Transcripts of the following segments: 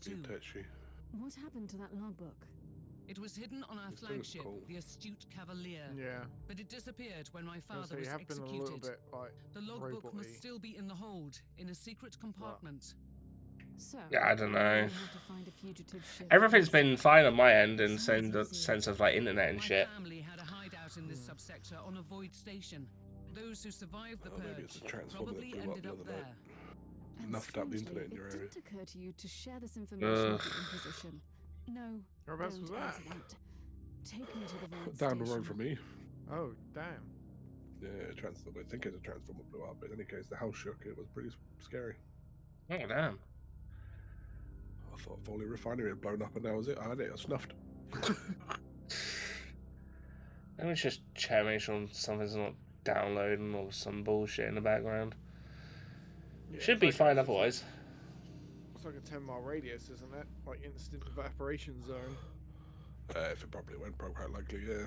too. Touchy. What happened to that logbook? It was hidden on our flagship, cool. the Astute Cavalier. Yeah. But it disappeared when my father So you was have been a little executed. bit like The logbook robot-y. must still be in the hold, in a secret compartment. So, Yeah, I don't know. have to find a fugitive ship. Everything's been fine on my end in the sense of like internet and My shit. family had a hideout in this subsector on a void station. Those who survived the Maybe it's a purge transformer that probably blew up ended the up other there. night. And Nuffed up the strangely, internet in your it area. didn't occur to you to share this information with the Ugh. Inquisition. No, Whereabouts don't was that? answer that. Take me to the void Down the station. road from me. Oh, damn. Yeah, transformer. I think it's a transformer blew up. But in any case, the house shook. It was pretty scary. Oh damn. I thought Foley Refinery had blown up, and that was it. I had it snuffed. Let me just check, make sure something's not downloading or some bullshit in the background. Yeah, Should it's be like- fine otherwise. It's like a 10-mile radius, isn't it? Like instant evaporation zone. If it probably went pro, quite likely, yeah.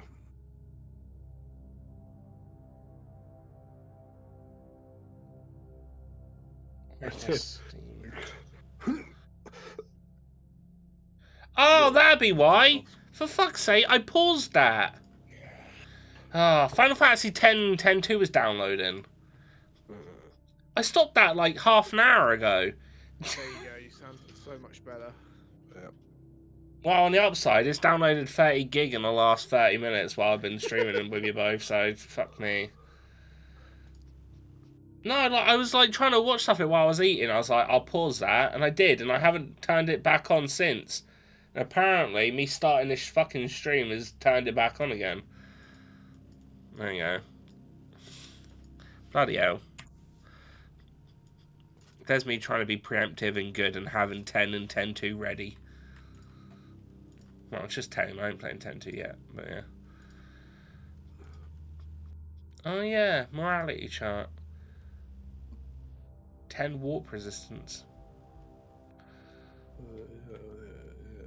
Oh, that'd be why. For fuck's sake, I paused that. Final Fantasy X 2 was downloading. I stopped that like half an hour ago. There you go. You sound so much better. Well, on the upside, it's downloaded 30 gig in the last 30 minutes while I've been streaming them with you both, so fuck me. No, like I was like trying to watch something while I was eating. I was like, I'll pause that, and I did, and I haven't turned it back on since. And apparently, me starting this fucking stream has turned it back on again. There you go. Bloody hell. There's me trying to be preemptive and good and having 10 and 10.2 ready. Well, it's just 10. I ain't playing 10.2 yet, but yeah. Oh yeah, morality chart. 10 warp resistance. Yeah.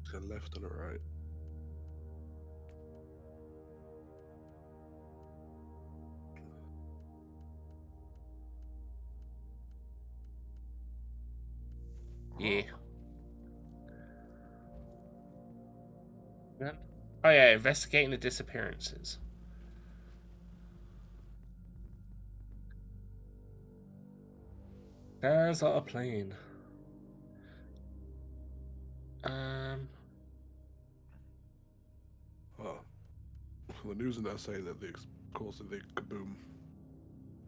It's got a left and a right. Yeah. Yeah. Oh yeah, investigating the disappearances. There's our plane. Oh. The news are now saying that the cause of the kaboom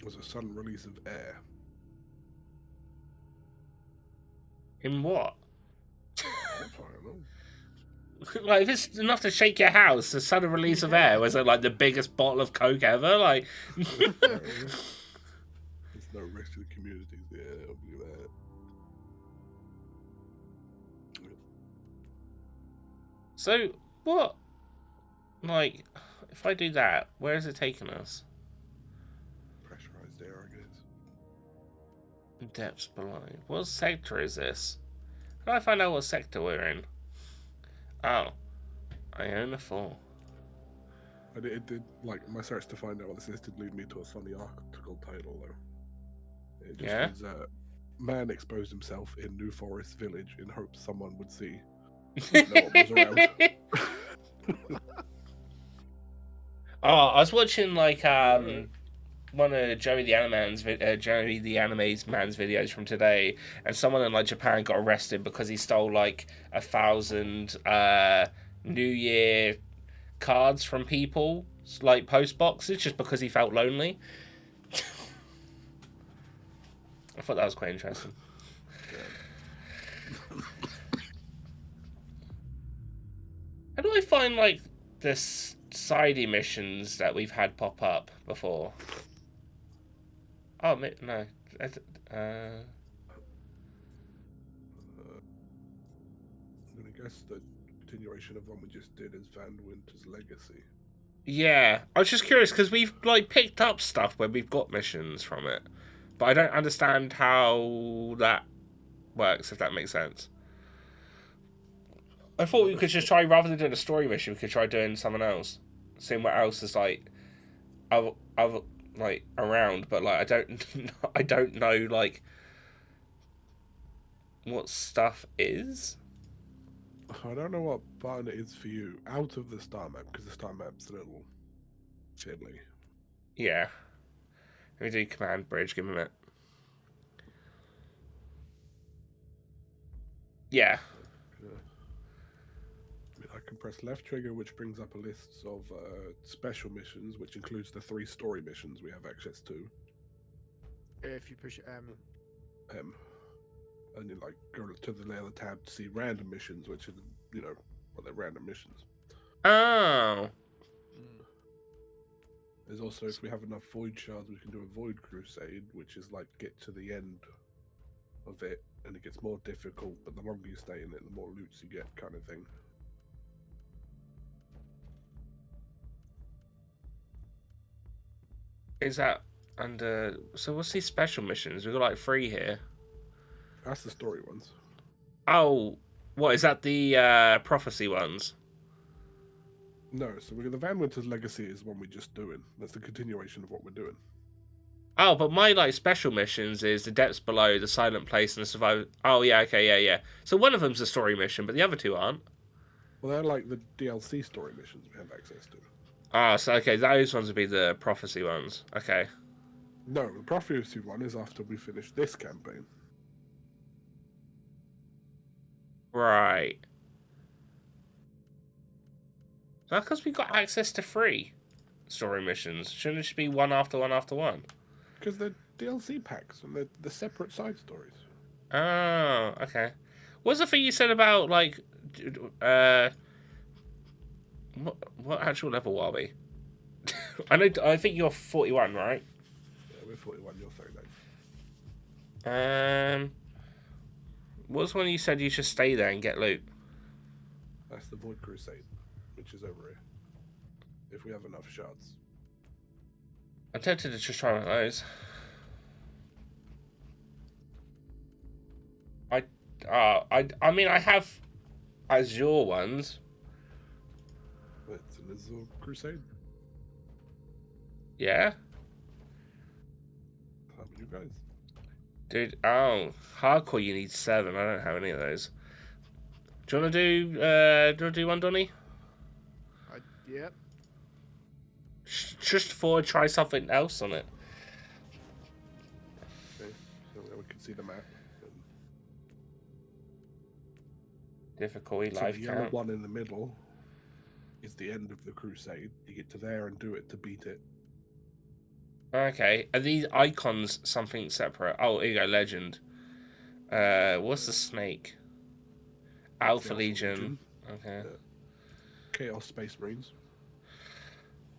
was a sudden release of air. In what? I don't know. Like, if it's enough to shake your house, the sudden release of air, was it like the biggest bottle of Coke ever? Like, There's no risk to the communities. Yeah, I don't believe that. so what? Like, if I do that, where is it taking us? Pressurized air, I guess. Depths below. What sector is this? How do I find out what sector we're in? Oh, I own a 4. It did, like, my search to find out what this is did lead me to a funny article title, though. It just reads, man exposed himself in New Forest Village in hopes someone would see. No one was around. Oh, I was watching like one of Joey the Anime's videos from today, and someone in like Japan got arrested because he stole like 1,000 New Year cards from people, like post boxes, just because he felt lonely. I thought that was quite interesting. How do I find like this side missions that we've had pop up before? Oh no, I'm gonna guess the continuation of one we just did is Van Winter's Legacy. yeah. I was just curious because we've like picked up stuff where we've got missions from it, but I don't understand how that works. If that makes sense. I thought we could just try, rather than doing a story mission, we could try doing something else. Seeing what else is like, other like around, but like I don't I don't know like what stuff is. I don't know what button it is for you out of the star map, because the star map's a little fiddly. Yeah. Let me do command bridge, give me a minute. Yeah. I can press left trigger, which brings up a list of special missions, which includes the 3 story missions we have access to. If you push M. And you like go to the other tab to see random missions, which are, you know, well, they're random missions. Oh. There's also, if we have enough void shards, we can do a void crusade, which is like get to the end of it, and it gets more difficult, but the longer you stay in it, the more loots you get, kind of thing. Is that under... So what's these special missions? We've got like 3 here. That's the story ones. Oh, what, is that the prophecy ones? No, so the Van Winter's Legacy is one we're just doing. That's the continuation of what we're doing. Oh, but my like special missions is the depths below, the silent place, and the survival. Oh yeah, okay, yeah. So one of them's a story mission, but the other 2 aren't. Well, they're like the DLC story missions we have access to. Ah, so okay, those ones would be the prophecy ones. Okay. No, the prophecy one is after we finish this campaign. Right. That's because we got access to 3 story missions. Shouldn't it just be one after one after one? Because they're DLC packs and they're separate side stories. Oh, okay. What's the thing you said about like, what actual level are we? I think you're 41, right? Yeah, we're 41. You're 39. What's one you said you should stay there and get loot? That's the Void Crusade, which is over here. If we have enough shards. I'm tempted to just try one of those. I mean, I have Azure ones. It's an Azure Crusade. Yeah? How about you guys? Dude, oh, hardcore you need 7. I don't have any of those. Do you want to do one, Donny? Yep. Just for try something else on it. Okay, so we can see the map. Difficulty, So life the yellow count. one in the middle is the end of the crusade. You get to there and do it to beat it. Okay, are these icons something separate? Oh, here you go, legend. What's the snake? Alpha Legion. Okay. Chaos Space Marines.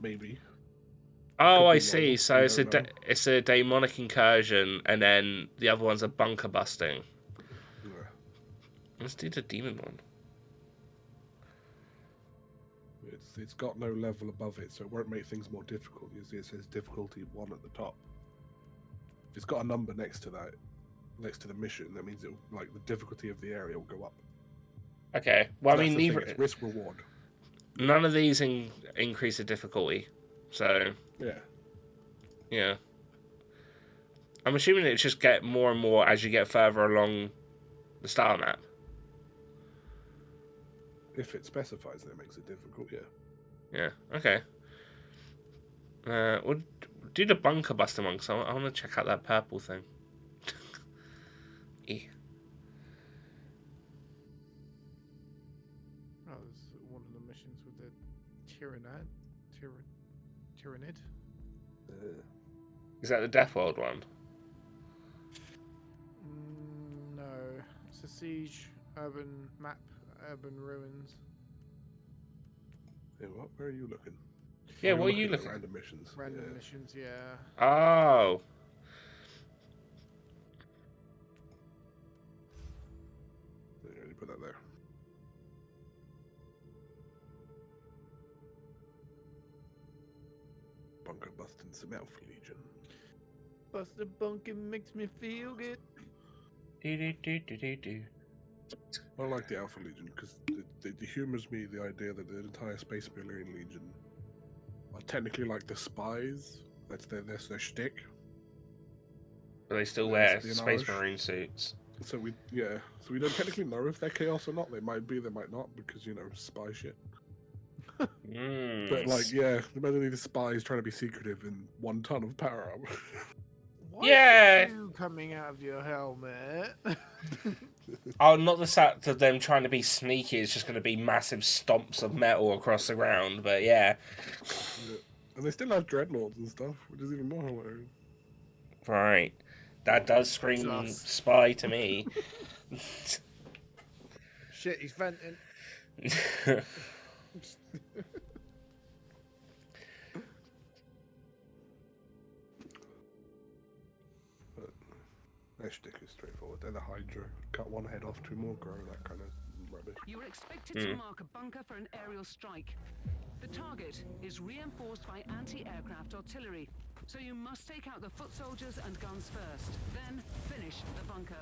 Maybe. Oh, I be see. yellow, So we it's don't know. it's a demonic incursion, and then the other one's a bunker busting. Yeah. Let's do the demon one. It's got no level above it, so it won't make things more difficult. You see, it says difficulty 1 at the top. If it's got a number next to that, next to the mission, that means like the difficulty of the area will go up. Okay. Well, I That's mean, the thing, neither it's risk reward. none of these increase the difficulty. So Yeah. yeah. I'm assuming it just get more and more as you get further along the star map. If it specifies that it makes it difficult, yeah. Yeah. Okay. We'll do the bunker busting one because I want to check out that purple thing. E. Oh, there's one of the missions with the Tyrannid. Tyrannid? Is that the Death World one? No. It's a siege, urban map, urban ruins. Hey, what? Where are you looking? Yeah, Oh, what are you at looking? Random missions. Random Yeah. missions, yeah. Oh. Yeah, you put that there. Bunker busting some Alpha Legion. Buster Bunkin makes me feel good. Do. I like the Alpha Legion because it humors me the idea that the entire Space Marine Legion are technically like the spies That's their shtick. But they still Their wear Space espionage. Marine suits. So we don't technically know if they're chaos or not. They might be, they might not, because spy shit. Mm. But like, yeah, imagine these spies trying to be secretive in 1 ton of power armor. Why Yeah. is the goo coming out of your helmet? Oh, not the fact of them trying to be sneaky. It's just going to be massive stomps of metal across the ground. But yeah. Yeah. And they still have dreadnoughts and stuff, which is even more hilarious. Right. That does scream Sus. spy to me. Shit, he's venting. Their shtick is straightforward. They're the Hydra. Cut one head off, 2 more grow, that kind of rubbish. You are expected to mark a bunker for an aerial strike. The target is reinforced by anti-aircraft artillery, so you must take out the foot soldiers and guns first, then finish the bunker.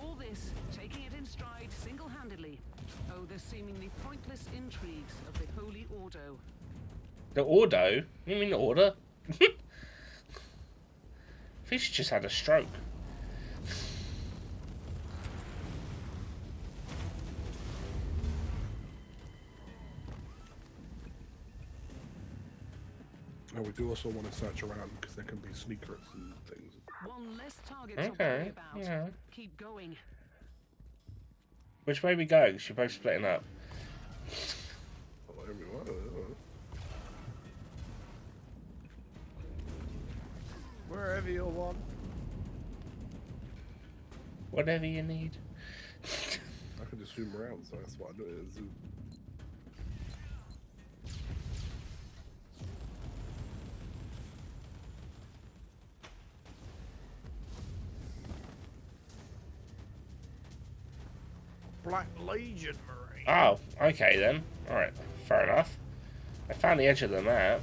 All this, taking it in stride single-handedly. Oh, the seemingly pointless intrigues of the Holy Ordo. The Ordo? You mean the Order? I think she just had a stroke. And we do also want to search around because there can be secrets and things. One less target to worry Okay. about. Yeah. Keep going. Which way we go? 'Cause you're both splitting up. Wherever you want. Whatever you need. I can just zoom around, so that's what I do. Is zoom. Black Legion Marine. Oh, okay then. Alright, fair enough. I found the edge of the map.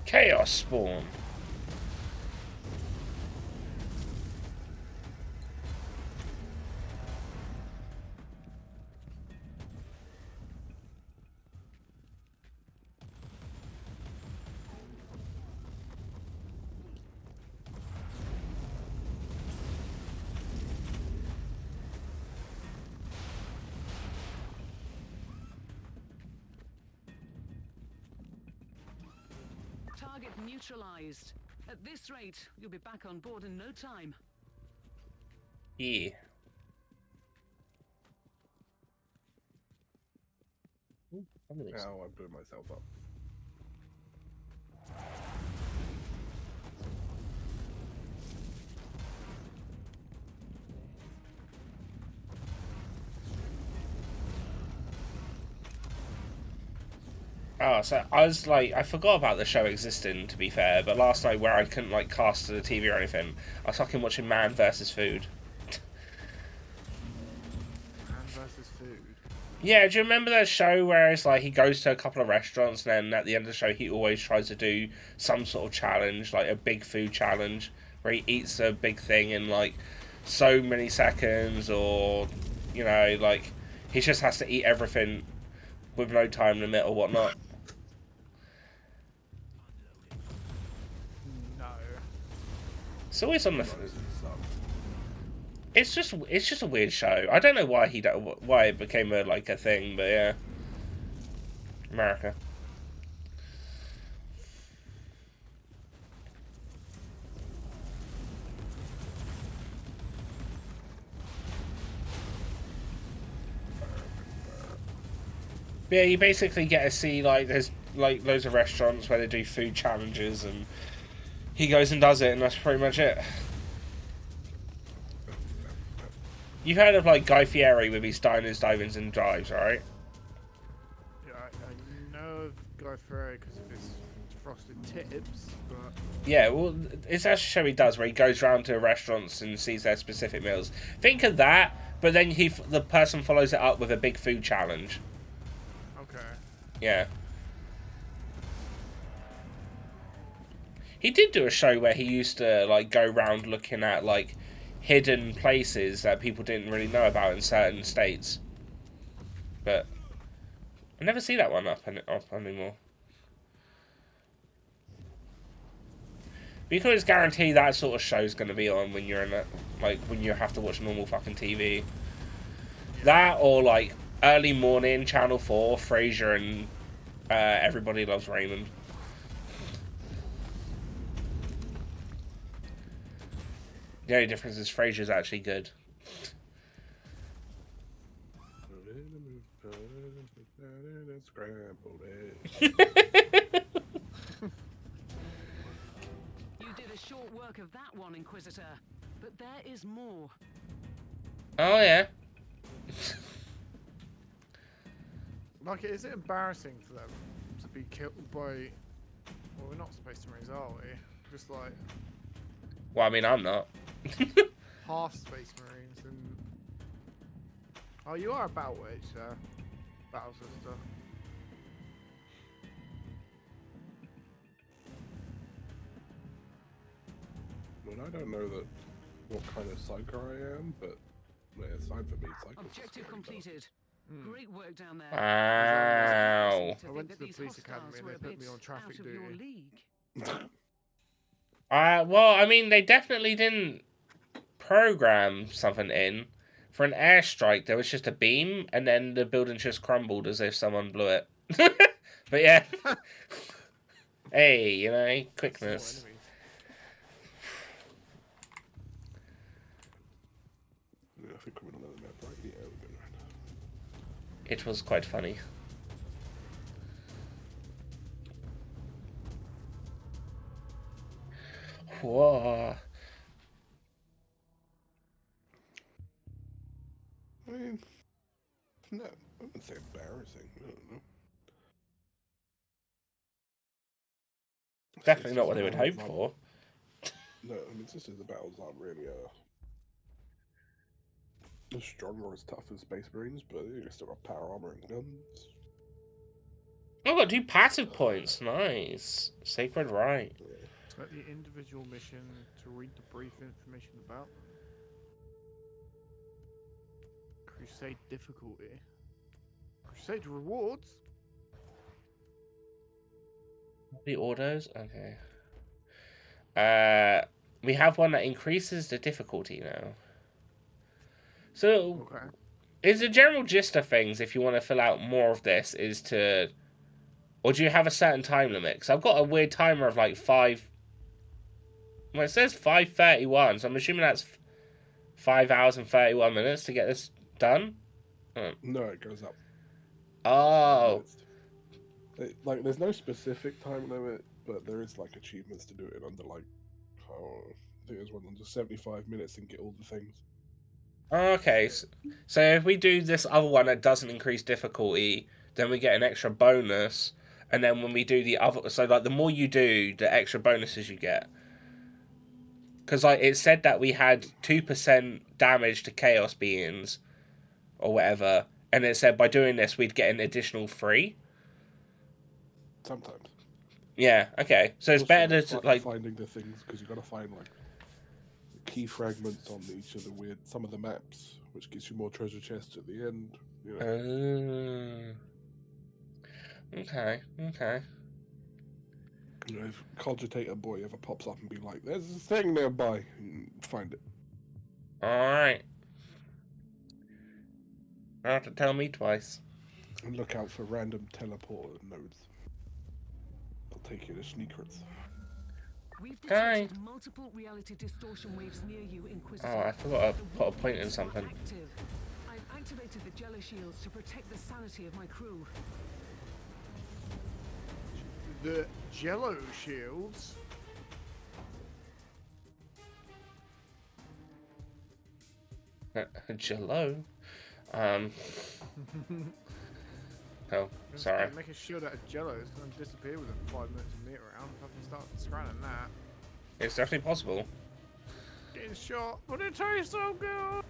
Chaos Spawn. Target neutralized. At this rate, you'll be back on board in no time. Yeah. Ooh, Now I'm putting myself up. Oh, so I was like, I forgot about the show existing, to be fair, but last night where I couldn't like cast to the TV or anything, I was fucking watching Man vs. Food. Man versus food. Yeah, do you remember that show where it's like he goes to a couple of restaurants and then at the end of the show he always tries to do some sort of challenge, like a big food challenge, where he eats a big thing in like so many seconds, or, you know, like he just has to eat everything with no time limit or whatnot. No. It's always on the... It's just a weird show. I don't know why why it became a thing, but yeah. America. But yeah, you basically get to see like there's like loads of restaurants where they do food challenges, and he goes and does it, and that's pretty much it. You've heard of like Guy Fieri with his diners, dive-ins, and drives, right? Yeah, I know of Guy Fieri because of his frosted tips, but Yeah, well, it's actually a show he does where he goes around to restaurants and sees their specific meals. Think of that, but then the person follows it up with a big food challenge. okay. Yeah. He did do a show where he used to like go around looking at like hidden places that people didn't really know about in certain states. But I never see that one up anymore. But you can always guarantee that sort of show's going to be on when you're in it, like when you have to watch normal fucking TV. That or like early morning Channel 4, Frasier and Everybody Loves Raymond. The only difference is Frasier's actually good. Scrambled eggs. You did a short work of that one, Inquisitor. But there is more. Oh yeah. Like, is it embarrassing for them to be killed by... Well, we're not Space Marines, are we? Just like... Well, I mean, I'm not. half Space Marines and... Oh, you are a Battle Witch, Battle Sister. Well, I don't know that what kind of psycho I am, but yeah, it's fine for me. Psycho Objective completed. Great work down there. Wow. I went to the police academy and they put me on traffic duty. Well, I mean, they definitely didn't program something in. For an airstrike, there was just a beam, and then the building just crumbled as if someone blew it. But yeah. Hey, you know, quickness. Yeah, I think we're on another map, right? Yeah, we're good. It was quite funny. Whoa. I mean, no, I wouldn't say embarrassing. I don't know. Definitely not what they would hope for. No, I mean, sisters, the battles aren't really as strong or as tough as Space Marines, but you still got power armor and guns. Oh, got 2 passive points. Nice. Sacred Right. Select the individual mission to read the brief information about them. Crusade difficulty. Crusade rewards? The orders? Okay. We have one that increases the difficulty now. So, Okay. is the general gist of things, if you want to fill out more of this, is to... Or do you have a certain time limit? Because I've got a weird timer of like 5... Well, it says 5:31, so I'm assuming that's 5 hours and 31 minutes to get this done? No, it goes up. Oh. Like, there's no specific time limit, but there is like achievements to do it in under like, I think there's one under 75 minutes and get all the things. Okay, so if we do this other one that doesn't increase difficulty, then we get an extra bonus, and then when we do the other, so like the more you do, the extra bonuses you get. Because like it said that we had 2% damage to chaos beings, or whatever, and it said by doing this we'd get an additional 3. Sometimes. Yeah. Okay. So it's Also, better to like finding the things, because you got to find like key fragments on each of some of the maps, which gives you more treasure chests at the end. You know. Okay. You know, if Cogitator Boy ever pops up and be like, "There's this thing nearby," and find it. All right. You don't have to tell me twice. And look out for random teleporter nodes. They'll take you to secrets. We've Okay. detected multiple reality distortion waves near you, Inquisitor. Oh, I forgot to put a point in something. Active. I've activated the Jello shields to protect the sanity of my crew. The Jello shields? Jello. Oh, sorry. Make a shield out of Jello. It's going to disappear within 5 minutes of meat around. If I can start scanning that. It's definitely possible. Getting shot, but it tastes so good.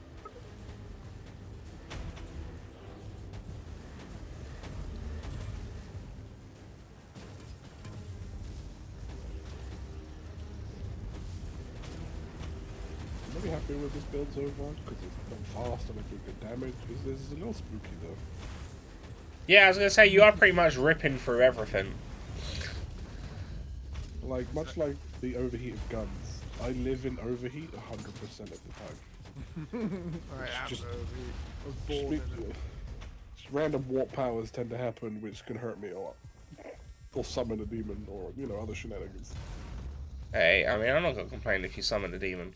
happy with this build so far because it's done fast and I do good damage. It's a little spooky though. Yeah, I was gonna say you are pretty much ripping through everything. Like much like the overheated guns, I live in overheat 100% of the time. I am just- overheat. I was born in it. Just random warp powers tend to happen, which can hurt me a lot, or summon a demon, or other shenanigans. Hey, I mean, I'm not gonna complain if you summon a demon.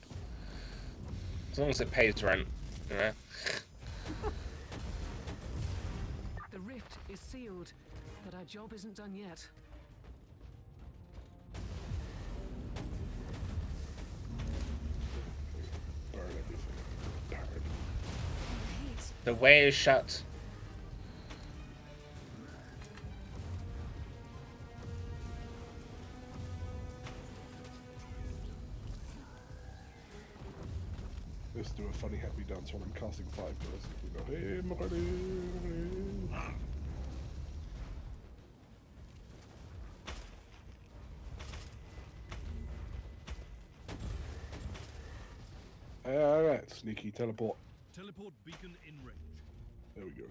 As long as it pays rent, you know? The rift is sealed, but our job isn't done yet. Burn everything. Burn. The way is shut. Let's do a funny happy dance while I'm casting 5 pillars. Hey, Marty. Alright, sneaky teleport. Teleport beacon in range. There we go.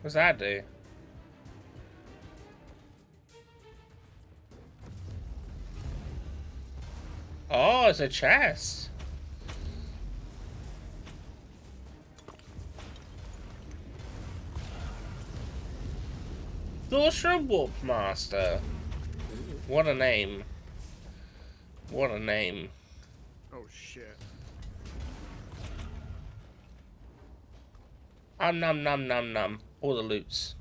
What's that do? Oh, it's a chest. Sorcerer Warp Master. What a name. What a name. Oh shit. Num num num num. All the loots.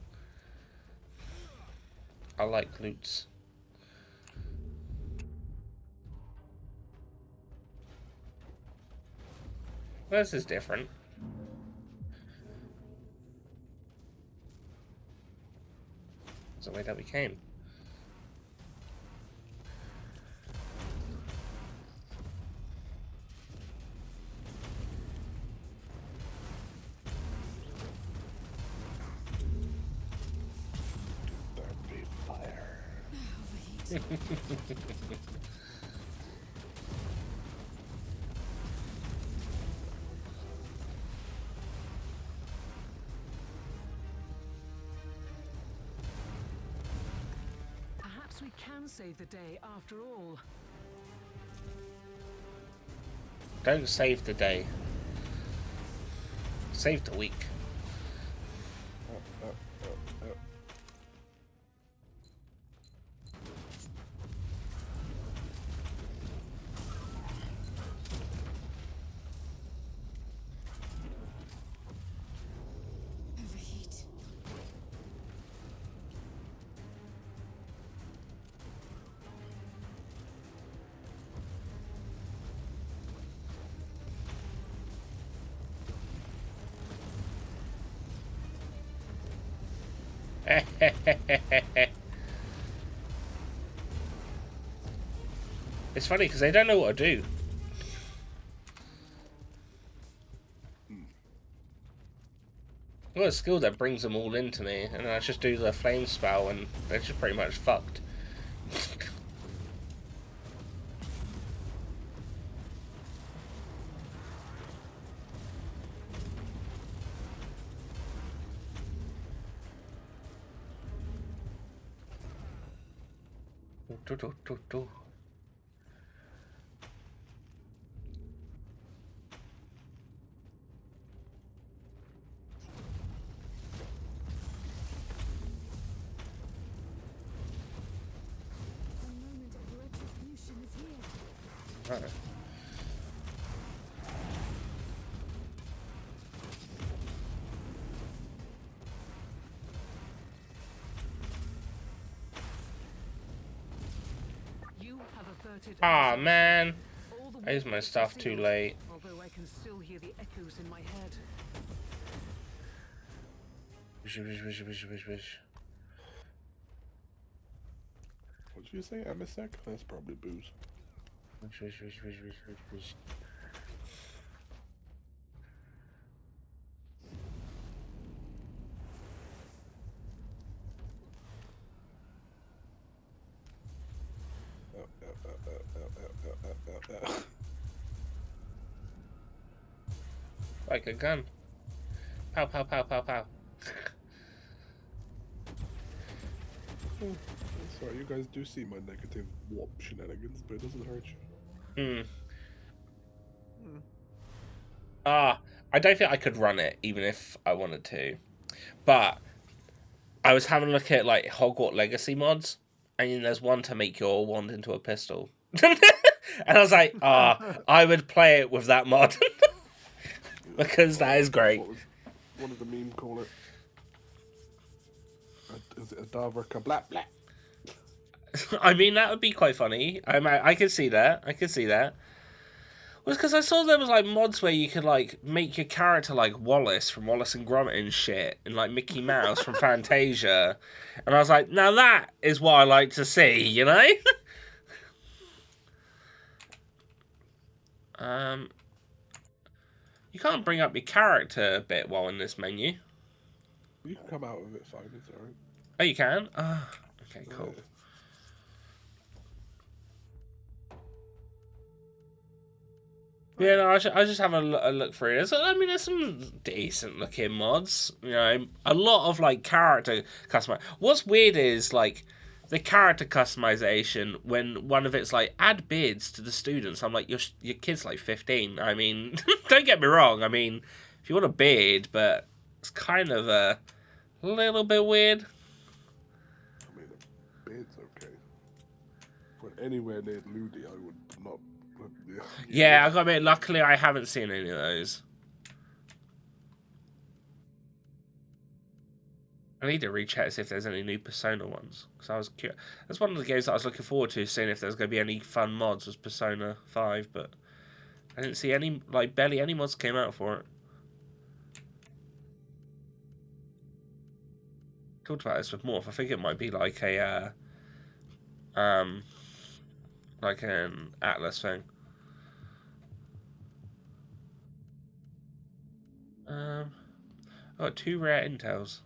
I like loots. Well, this is different. It's the way that we came. There be fire. Perhaps we can save the day after all. Don't save the day. Save the week. Overheat. It's funny because they don't know what to do. I've got a skill that brings them all into me, and I just do the flame spell, and they're just pretty much fucked. Do, do, do, do. The moment of retribution is here. Right. You have averted. Ah, man. All the I used my walls are stuff too sealed, late. Although I can still hear the echoes in my head. Wish, wish, wish, wish, wish, wish. What did you say, Amasek? That's probably booze. Wish, wish, wish, wish, wish, wish, wish. quite a good gun. Pow, pow, pow, pow, pow. Sorry, you guys do see my negative warp shenanigans, but it doesn't hurt you. I don't think I could run it, even if I wanted to. But I was having a look at like Hogwarts Legacy mods, and there's one to make your wand into a pistol. And I was like, I would play it with that mod. Because that is great. What did the meme call it? Is it a Davraka Black Black? I mean, that would be quite funny. I could see that. I could see that. Well, because I saw there was like mods where you could like make your character like Wallace from Wallace and Gromit and shit, and like Mickey Mouse from Fantasia, and I was like, now that is what I like to see, you know. You can't bring up your character bit while in this menu. You can come out of it fine, it's alright. Oh, you can? Okay, cool. Yeah, no, I just have a look through it. So, I mean, there's some decent looking mods. You know, a lot of like character customization. What's weird is like the character customization when one of it's like add beards to the students. I'm like, your kid's like 15. I mean, don't get me wrong. I mean, if you want a beard, but it's kind of a little bit weird. I mean, a beard's okay. But anywhere near Ludi, I would not. Yeah, I gotta admit, luckily I haven't seen any of those. I need to recheck to see if there's any new Persona ones. Because I was curious. That's one of the games that I was looking forward to, seeing if there's going to be any fun mods, was Persona 5, but I didn't see any, like, barely any mods came out for it. Talked about this with Morph. I think it might be like a, like an Atlas thing. I got 2 rare intels.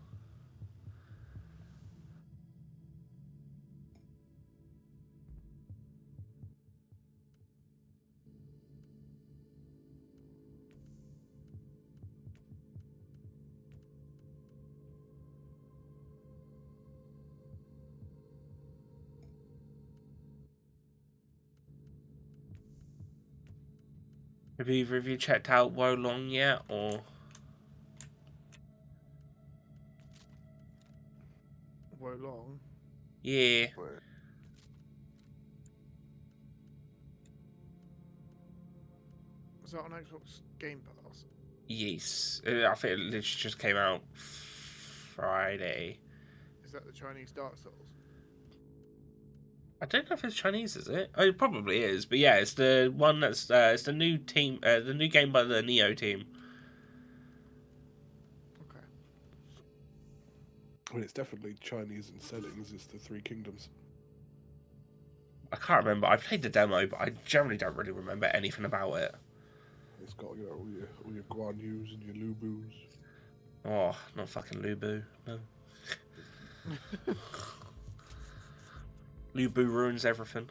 Have either of you checked out Wolong yet, or? Wolong? Yeah. Was that on Xbox Game Pass? Yes. I think it literally just came out Friday. Is that the Chinese Dark Souls? I don't know if it's Chinese, is it? Oh, it probably is, but yeah, it's the one that's it's the new team, the new game by the Neo team. Okay. I mean, it's definitely Chinese in settings. It's the Three Kingdoms. I can't remember. I played the demo, but I generally don't really remember anything about it. It's got all your Guan Yus and your Lu Bus. Oh, not fucking Lubu. No. Lubu ruins everything.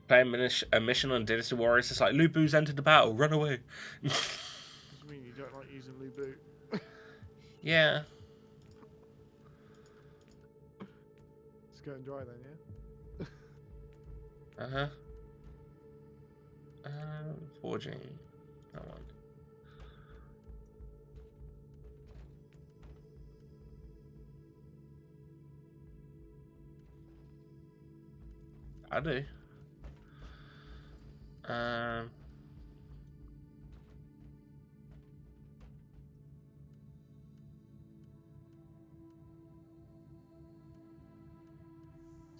Playing a mission on Dynasty Warriors, it's like, Lubu's entered the battle, run away. What do you mean you don't like using Lu Bu? Yeah. It's going dry then, yeah? Uh-huh. Forging. That one. I do.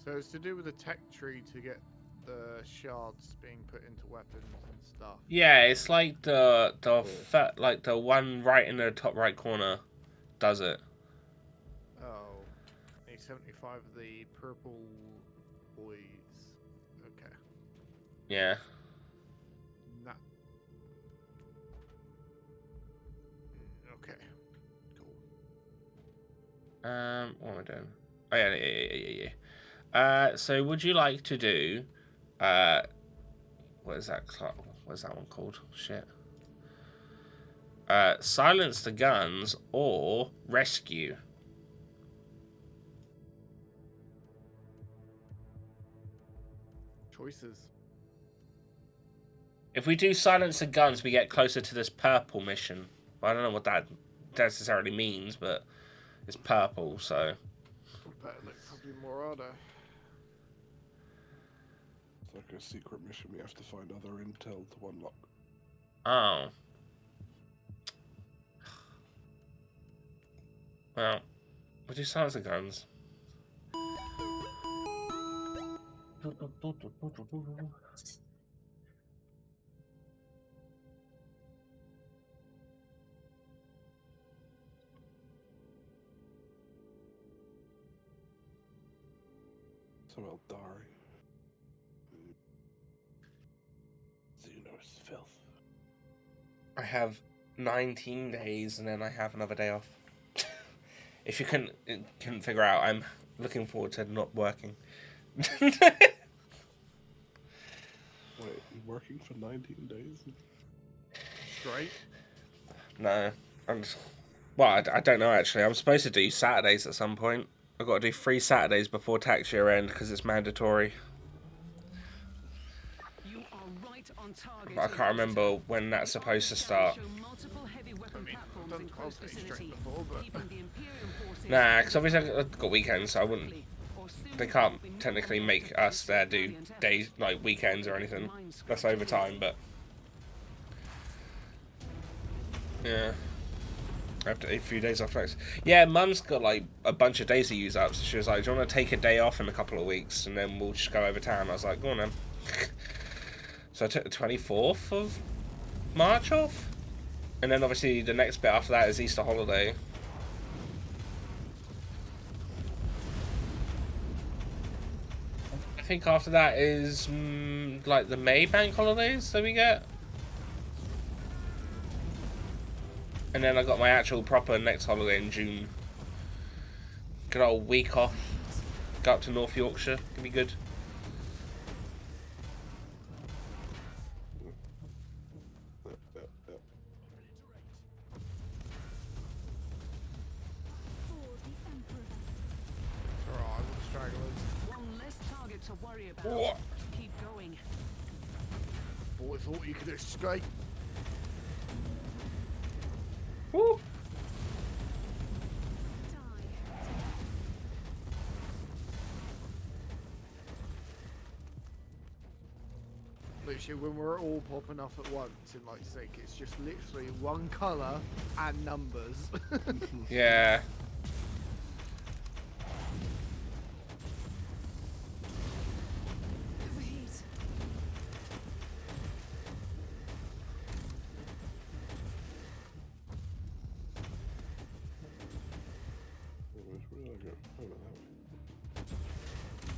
So it's to do with the tech tree to get the shards being put into weapons and stuff. Yeah, it's like the one right in the top right corner does it. Oh, need 75 of the purple boys. Okay. Yeah. Nah. Okay. Cool. What am I doing? Oh yeah. So would you like to do What is that? What is that one called? Shit. Silence the guns or rescue. Choices. If we do silence the guns, we get closer to this purple mission. I don't know what that necessarily means, but it's purple, so. Better look probably more harder. It's like a secret mission. We have to find other intel to unlock. Oh. Well, we'll do silence the guns. So Eldari. Xenos filth. I have 19 days and then I have another day off. If you couldn't figure out, I'm looking forward to not working. Wait, you working for 19 days? Straight. No, I don't know actually. I'm supposed to do Saturdays at some point. I've got to do 3 Saturdays before tax year end because it's mandatory. You are right on target. But I can't remember when that's supposed to start. I'll take straight before, but Nah, because obviously I've got weekends, so I wouldn't. They can't technically make us there do days like weekends or anything. That's overtime, but yeah, I have to take a few days off next. Yeah, Mum's got like a bunch of days to use up, so she was like, "Do you want to take a day off in a couple of weeks, and then we'll just go over town?" I was like, "Go on then." So I took the 24th of March off, and then obviously the next bit after that is Easter holiday. I think after that is like the May bank holidays that we get. And then I got my actual proper next holiday in June. Good old week off. Go up to North Yorkshire. Could be good. To worry about. What? Keep going. boy thought you could escape. Woo. Literally, when we're all popping off at once in like sync, it's just literally one colour and numbers. Yeah. Overheat.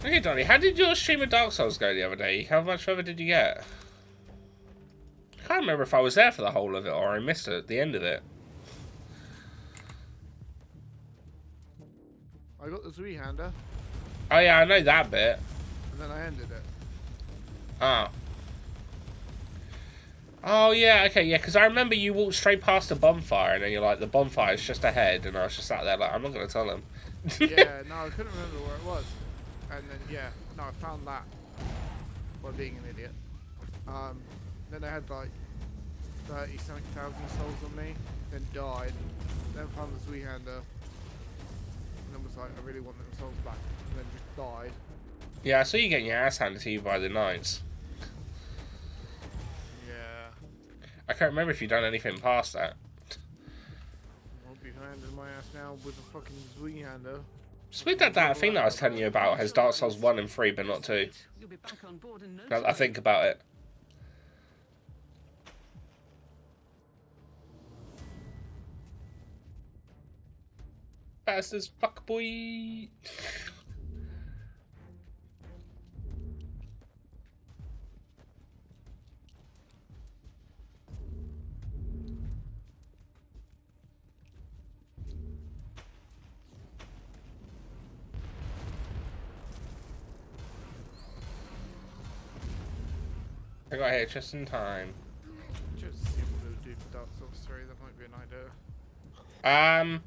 Okay, Donny, how did your stream of Dark Souls go the other day? How much further did you get? I can't remember if I was there for the whole of it or I missed it at the end of it. I got the three-hander, Oh yeah, I know that bit. and then I ended it. Oh. Oh yeah, okay, yeah, because I remember you walked straight past the bonfire and then you're like, the bonfire's just ahead, and I was just sat there like, I'm not going to tell him. Yeah, no, I couldn't remember where it was. And then, yeah, no, I found that by being an idiot. Then I had like 30-something thousand souls on me, then died, then found the three-hander, and then was like, I really want them souls back, and then just died. Yeah, I saw you getting your ass handed to you by the knights. Yeah. I can't remember if you'd done anything past that. I'll be handing my ass now with a fucking three-hander. It's weird that that thing that I was telling you about has Dark Souls 1 and 3, but not 2. You'll be back on board in no Now that I time. think about it. Fast as fuck, boy. I got here just in time. Just see what they'll do for Dark Souls 3. That might be an idea.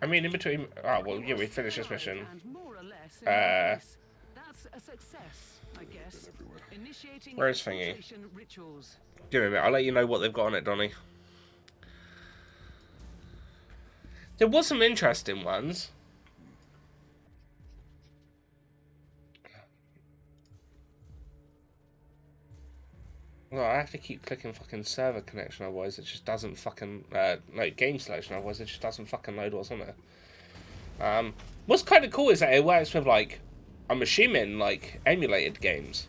I mean, in between. Oh well, yeah, we finished this mission. And more or less in Uh, one place. That's a success, I guess. Initiating Where's Thingy? exfiltration rituals. Give me a minute. I'll let you know what they've got on it, Donny. There was some interesting ones. Well, I have to keep clicking fucking server connection, otherwise it just doesn't fucking no game selection, otherwise it just doesn't fucking load what's on there. What's kind of cool is that it works with like, I'm assuming like emulated games.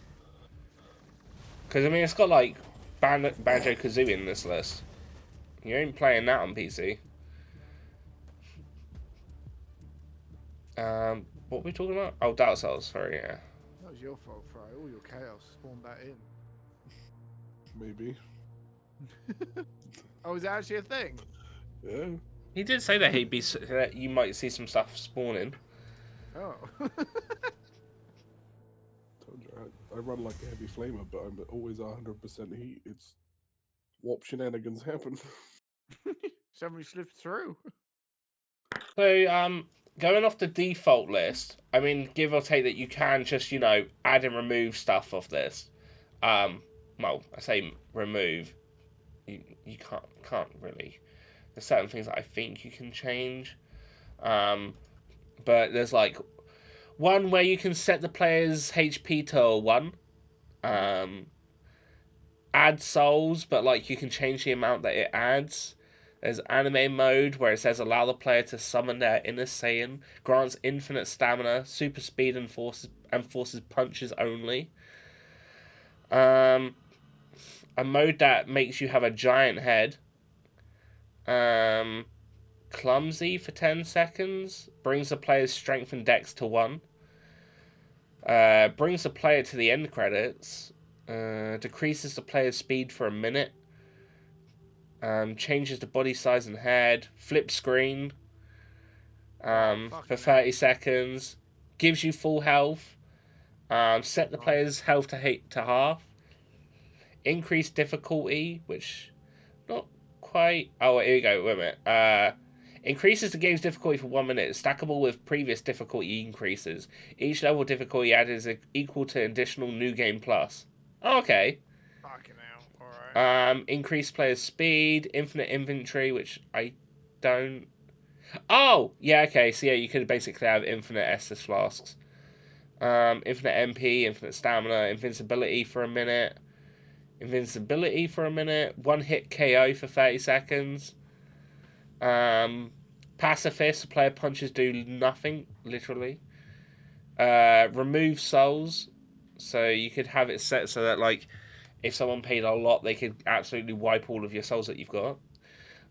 Because I mean, it's got like Banjo-Kazooie in this list. You ain't playing that on PC. What were we talking about? Oh, Dark Souls. Sorry, yeah. That was your fault, Fry. All your chaos spawned that in. Maybe. Oh, is it actually a thing? Yeah. He did say that that you might see some stuff spawning. Oh. Told you, I run like a heavy flamer, but I'm always 100% heat. It's warp shenanigans happen. Somebody slipped through. So, going off the default list, I mean, give or take that you can just, you know, add and remove stuff off this. Well, I say remove. You can't really. There's certain things that I think you can change. But there's like one where you can set the player's HP to 1. Add souls, but like you can change the amount that it adds. There's anime mode where it says allow the player to summon their inner Saiyan, grants infinite stamina, super speed and forces punches only. A mode that makes you have a giant head. Clumsy for 10 seconds. Brings the player's strength and dex to 1. Brings the player to the end credits. Decreases the player's speed for a minute. Changes the body size and head. Flip screen. For 30 seconds. Gives you full health. Set the player's health to half. Increase difficulty, which not quite. Oh, here we go. Wait a minute. Increases the game's difficulty for 1 minute. Stackable with previous difficulty increases. Each level difficulty added is equal to additional new game plus. Oh, okay. Fucking hell. Alright. Increase player's speed. Infinite inventory, which I don't. Oh, yeah. Okay. So yeah, you could basically have infinite Estus flasks. Infinite MP, infinite stamina, invincibility for a minute. Invincibility for a minute. 1 hit KO for 30 seconds. Pacifist, player punches do nothing, literally. Remove souls. So you could have it set so that, like, if someone paid a lot, they could absolutely wipe all of your souls that you've got.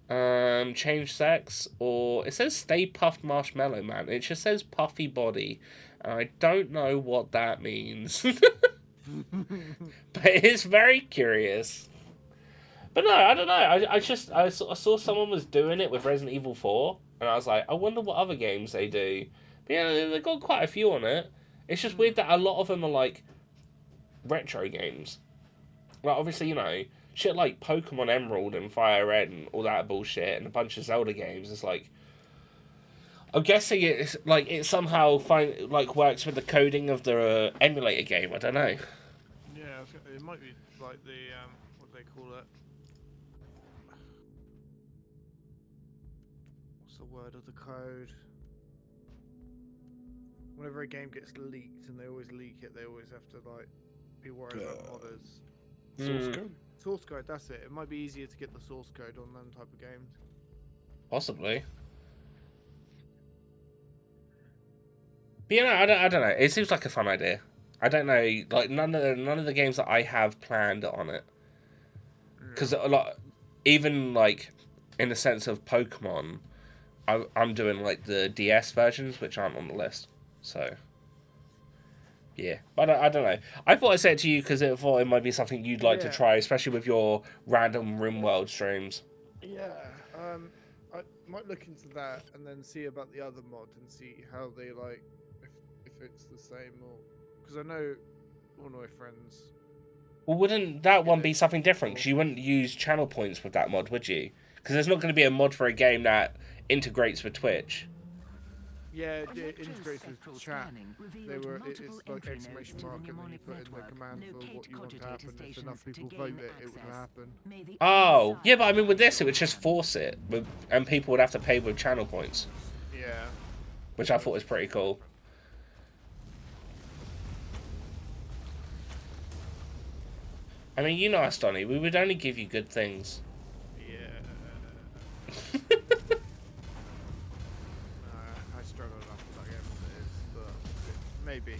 Change sex, or it says stay puffed marshmallow man. It just says puffy body, and I don't know what that means. But it's very curious. But no, I don't know. I saw someone was doing it with Resident Evil 4, and I was like, I wonder what other games they do. But yeah, they've got quite a few on it. It's just weird that a lot of them are like retro games. Like obviously, you know, shit like Pokemon Emerald and Fire Red and all that bullshit, and a bunch of Zelda games. It's like, I'm guessing it's like it somehow works with the coding of the emulator game. I don't know. Yeah, it might be like the what do they call it? What's the word of the code? Whenever a game gets leaked, and they always leak it, they always have to like be worried about modders. Source code. Source code, that's it. It might be easier to get the source code on them type of games. Possibly. But you know, I don't know. It seems like a fun idea. I don't know, like none of the games that I have planned on it, because a lot, even like in the sense of Pokemon, I'm doing like the DS versions, which aren't on the list. So yeah, but I don't know. I thought I'd say it to you because I thought it might be something you'd like to try, especially with your random RimWorld streams. Yeah, I might look into that and then see about the other mod and see how they like if it's the same or because I know one of my friends. Well, wouldn't that one be something different? Because you wouldn't use channel points with that mod, would you? Because there's not going to be a mod for a game that integrates with Twitch. Yeah, it integrates with chat. It's like exclamation mark, and then you put in the command for what you want to happen. If enough people vote it, it would happen. Oh, yeah, but I mean, with this, it would just force it, and people would have to pay with channel points. Yeah. Which I thought was pretty cool. I mean, you know us, Donny. We would only give you good things. Yeah. I struggle enough with that game as it is, but maybe.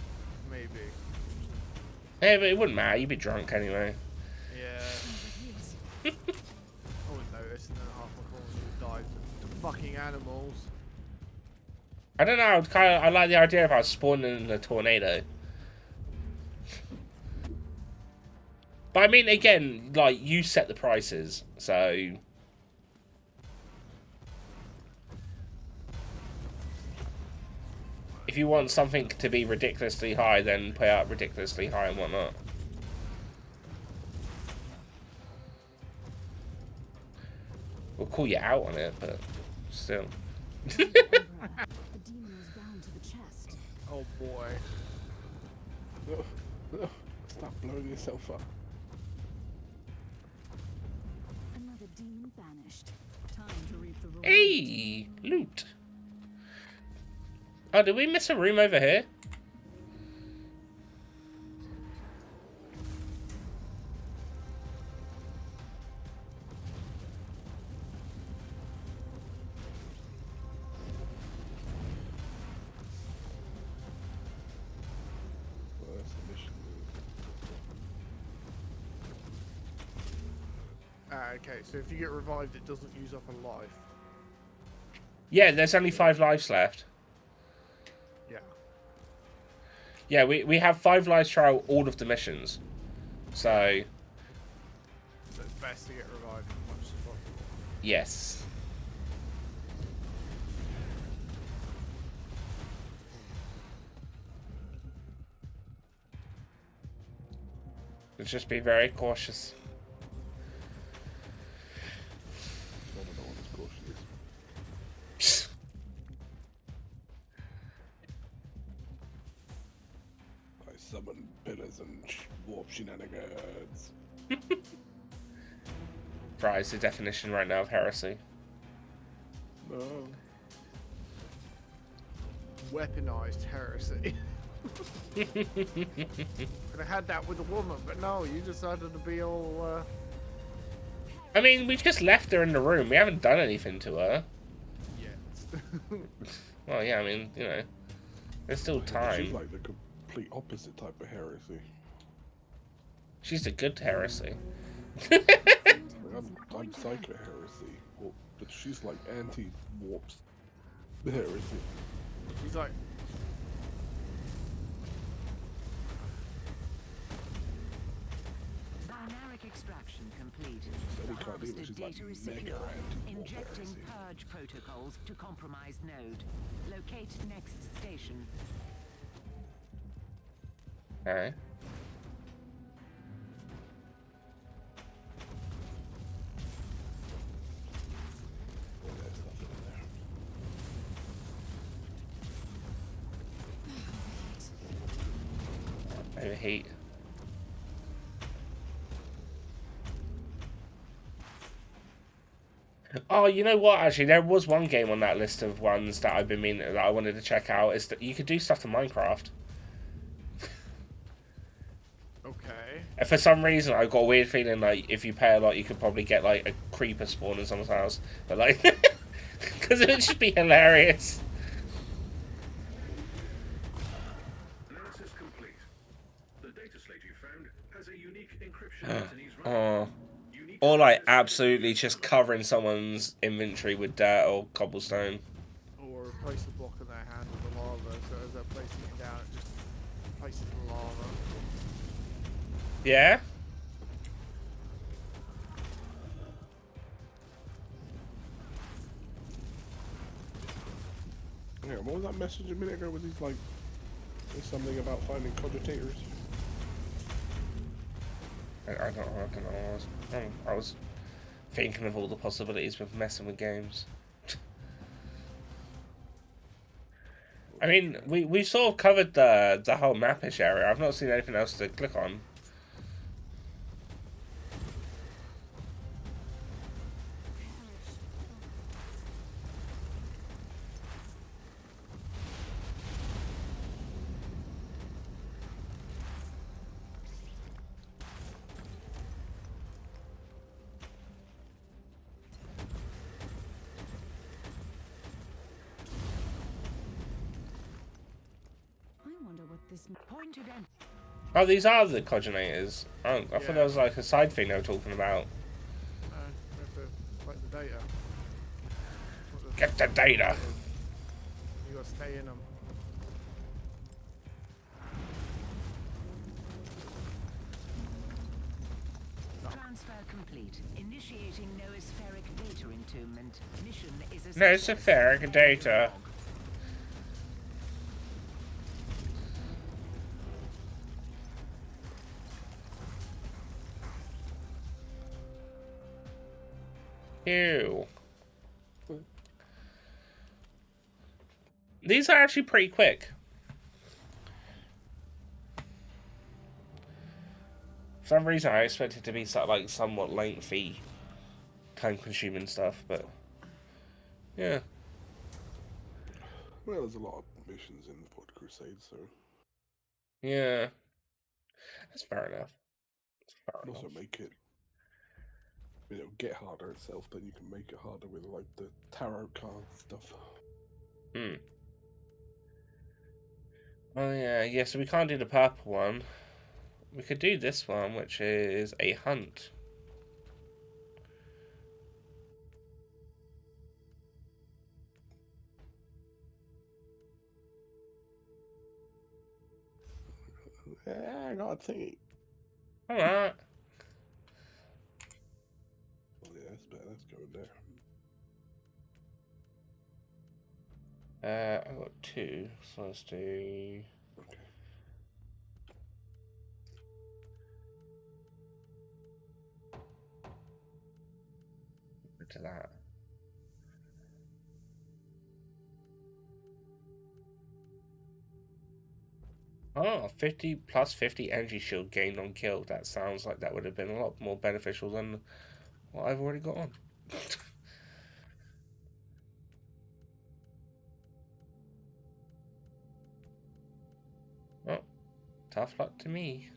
Yeah, but it wouldn't matter. You'd be drunk anyway. Yeah. I wouldn't notice, and then half my corners would die to fucking animals. I don't know. I like the idea of us spawning in a tornado. But I mean, again, like, you set the prices, so... If you want something to be ridiculously high, then pay out ridiculously high and whatnot. We'll call you out on it, but still. The demon was bound to the chest. Oh boy. Stop blowing yourself up. Another demon banished. Time to reap the reward. Hey! Loot! Oh, did we miss a room over here? Well, that's the mission. Okay, so if you get revived, it doesn't use up a life. Yeah, there's only 5 lives left. Yeah. Yeah, we have 5 lives throughout all of the missions. So, So it's best to get revived as much as possible. yes. Let's just be very cautious. I don't know what this caution is. Psst. I summon pillars and warp shenanigans. Right, it's the definition right now of heresy. No. Weaponized heresy. Could have had that with a woman, but no, you decided to be all, I mean, we've just left her in the room. We haven't done anything to her. Yes. Well, yeah, I mean, you know, there's still She's time. like the complete opposite type of heresy. She's a good heresy. I'm psycho heresy, but she's like anti-warps heresy. He's like, Binaric extraction complete. So we The can't do this, harvested she's like data is mega secure. anti-warp Injecting heresy. purge protocols to compromised node. Locate next station. Alright. All that stuff in there. Overheat. Oh, you know what? Actually, there was one game on that list of ones that I've been meaning that I wanted to check out. Is that you could do stuff to Minecraft. okay. And for some reason, I've got a weird feeling like if you pay a lot, you could probably get like a creeper spawn in someone's house. But like, because it would just be hilarious. Analysis complete. The data slate you found has a unique encryption Anthony's right. Oh. Or like absolutely just covering someone's inventory with dirt or cobblestone. Or replace the block in their hand with the lava, so as they're placing it down, it just places the lava. Yeah? Yeah, what was that message a minute ago? Was he like, there's something about finding cogitators? I don't know. I was thinking of all the possibilities with messing with games. I mean, we sort of covered the whole mapish area. I've not seen anything else to click on. I wonder what this Point of entry. Oh, these are the coordinators. Oh, I thought Yeah. that was like a side thing they were talking about. No, we have to collect the data. What Get the data. You gotta stay in them. Transfer complete. Initiating noospheric data entombment. Mission is a No, it's a success. fair data. Ew. These are actually pretty quick. For some reason, I expected it to be like somewhat lengthy, time-consuming stuff, but yeah. Well, there's a lot of missions in the Pod Crusade, so Yeah. That's fair enough. Fair also enough. make it, get harder itself. Then you can make it harder with like the tarot card stuff. Hmm. Oh yeah, yeah, so we can't do the purple one. We could do this one, which is a hunt. Yeah, I got a thingy. Alright. Oh yeah, that's better. Let's go in there. I've got two, so let's do Okay. to that. Oh, 50 plus 50 energy shield gained on kill. That sounds like that would have been a lot more beneficial than what I've already got on. Well, tough luck to me.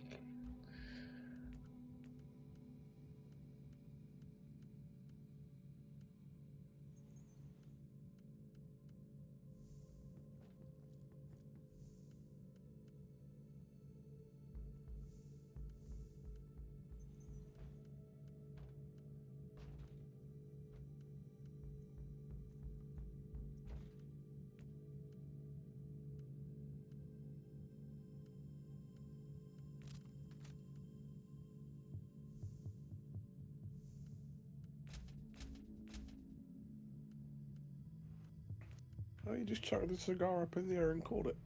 Oh, you just chucked the cigar up in the air and called it.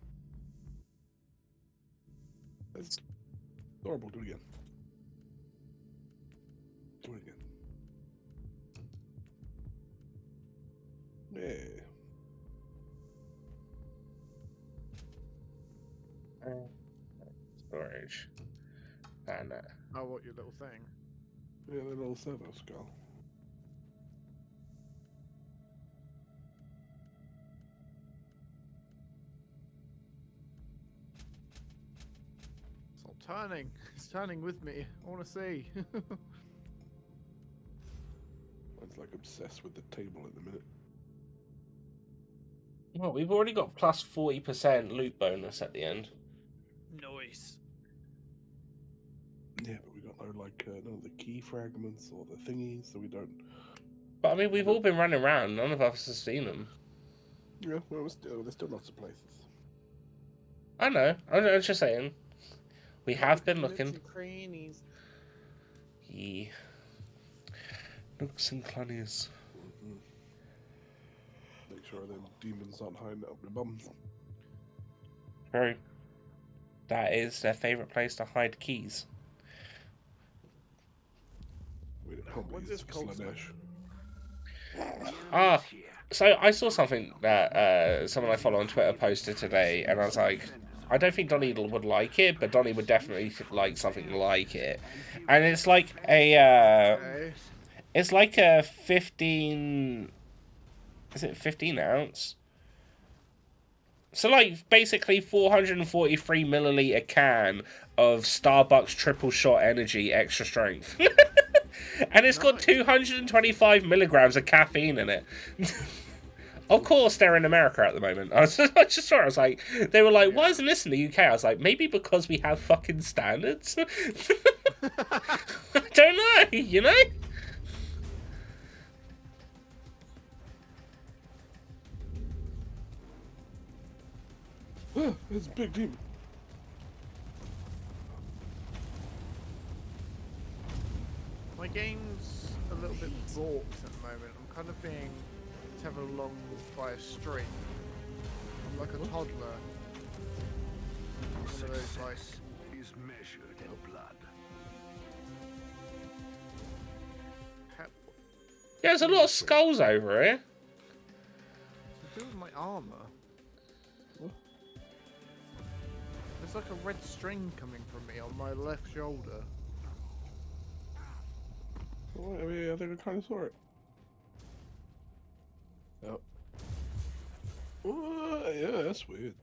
That's horrible. Do it again. Do it again. Yeah. Storage. And Oh, what, your little thing? Yeah, the little servo skull. It's not turning. It's turning with me. I want to see. Mine's like obsessed with the table at the minute. well, we've already got plus 40% loot bonus at the end. Nice. Yeah, but we got no none of the key fragments or the thingies, so we don't. But I mean, we've all been running around. None of us have seen them. Yeah, well, there's still lots of places. I know. I'm just saying. We have been looking. Nooks and crannies. Yeah. Nooks and crannies. Make sure them demons aren't hiding up their bums. True. That is their favourite place to hide keys. Probably What's is this cold Slanesh. Ah, so I saw something that someone I follow on Twitter posted today, and I was like, I don't think Donny would like it, but Donny would definitely like something like it. And it's like Okay. it's like a 15, is it 15 ounce? So like basically 443 milliliter can of Starbucks triple shot energy extra strength. And it's got Nice. 225 milligrams of caffeine in it. Of course, they're in America at the moment. I just saw it. I was like, they were like, why isn't this in the UK? I was like, maybe because we have fucking standards. I don't know, you know? It's a big demon. My game's a little bit balked at the moment. I'm kind of being tethered along by a string. I'm like a toddler. One of those like Is measured in blood. pep. Yeah, there's a lot of skulls over here. To do with my armor. There's like a red string coming from me on my left shoulder. Well, I mean, I think I kind of saw it. Yep. Yeah, that's weird.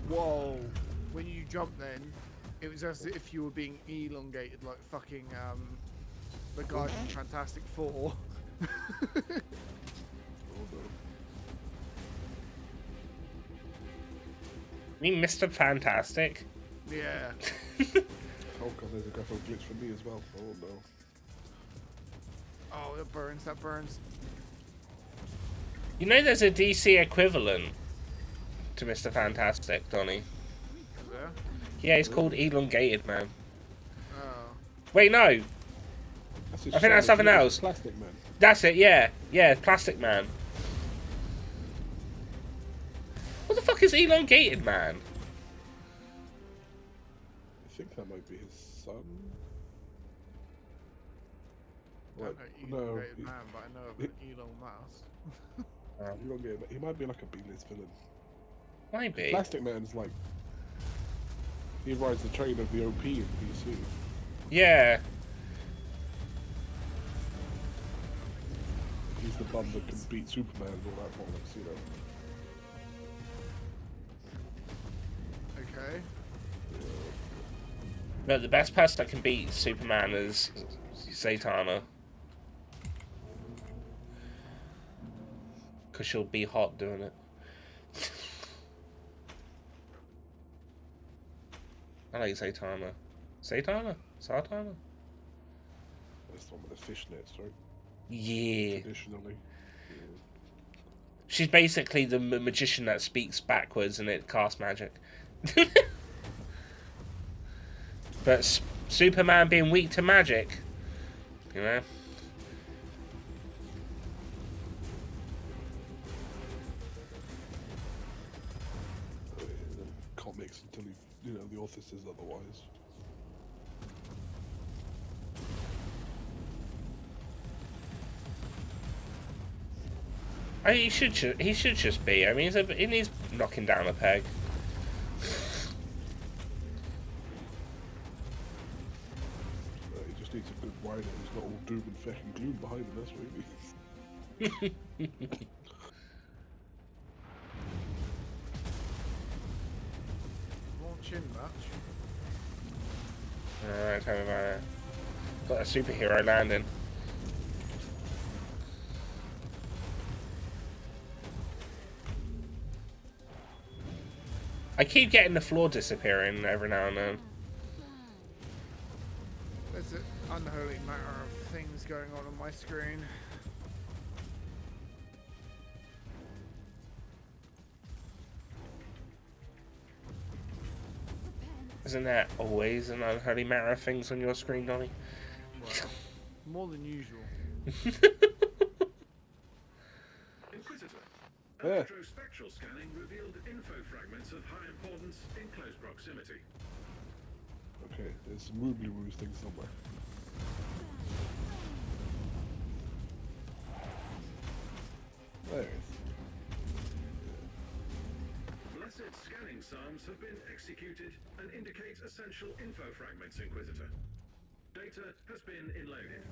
Whoa! When you jumped then, it was as if you were being elongated like fucking the guy from Fantastic Four. You mean Mr. Fantastic? Yeah. Oh god, there's a graphical glitch for me as well. Oh no. Oh, that burns, that burns. You know there's a DC equivalent to Mr. Fantastic, Donny. Yeah. Yeah, he's called Elongated Man. Oh. Wait, no. That's his I think that's son, something he's else. Plastic Man. That's it, yeah. Yeah, Plastic Man. What the fuck is Elongated Man? I think that might be his son. I What? don't know No, elongated man, but I know of an Elon Musk. you don't get it. He might be like a B-list villain. Maybe. Plastic Man's like he rides the train of the OP in DC. Yeah. He's the bum that can beat Superman and all that bollocks, you know. Okay. No, the best person that can beat Superman is Zatanna. Because she'll be hot doing it. I like Zatanna. Zatanna? Satana? That's the one with the fishnets, right? Yeah. Traditionally. She's basically the magician that speaks backwards and it casts magic. But Superman being weak to magic, you know? Comics until he, you know, the author says otherwise. I mean, he should just be. I mean, he needs knocking down a peg. He just needs a good writer who's not all doom and feck and gloom behind him, that's what he needs. Launching much. Alright, tell me about it. Got a superhero landing. I keep getting the floor disappearing every now and then. There's an unholy matter of things going on my screen. Isn't there always an unholy matter of things on your screen, Donny? More than usual. Inquisitor. Yeah. Electrospectral scanning revealed info fragments of high importance in close proximity. Okay, there's some roobly-roos things somewhere. There it is. Blessed scanning psalms have been executed and indicate essential info fragments, Inquisitor. Data has been enloaded.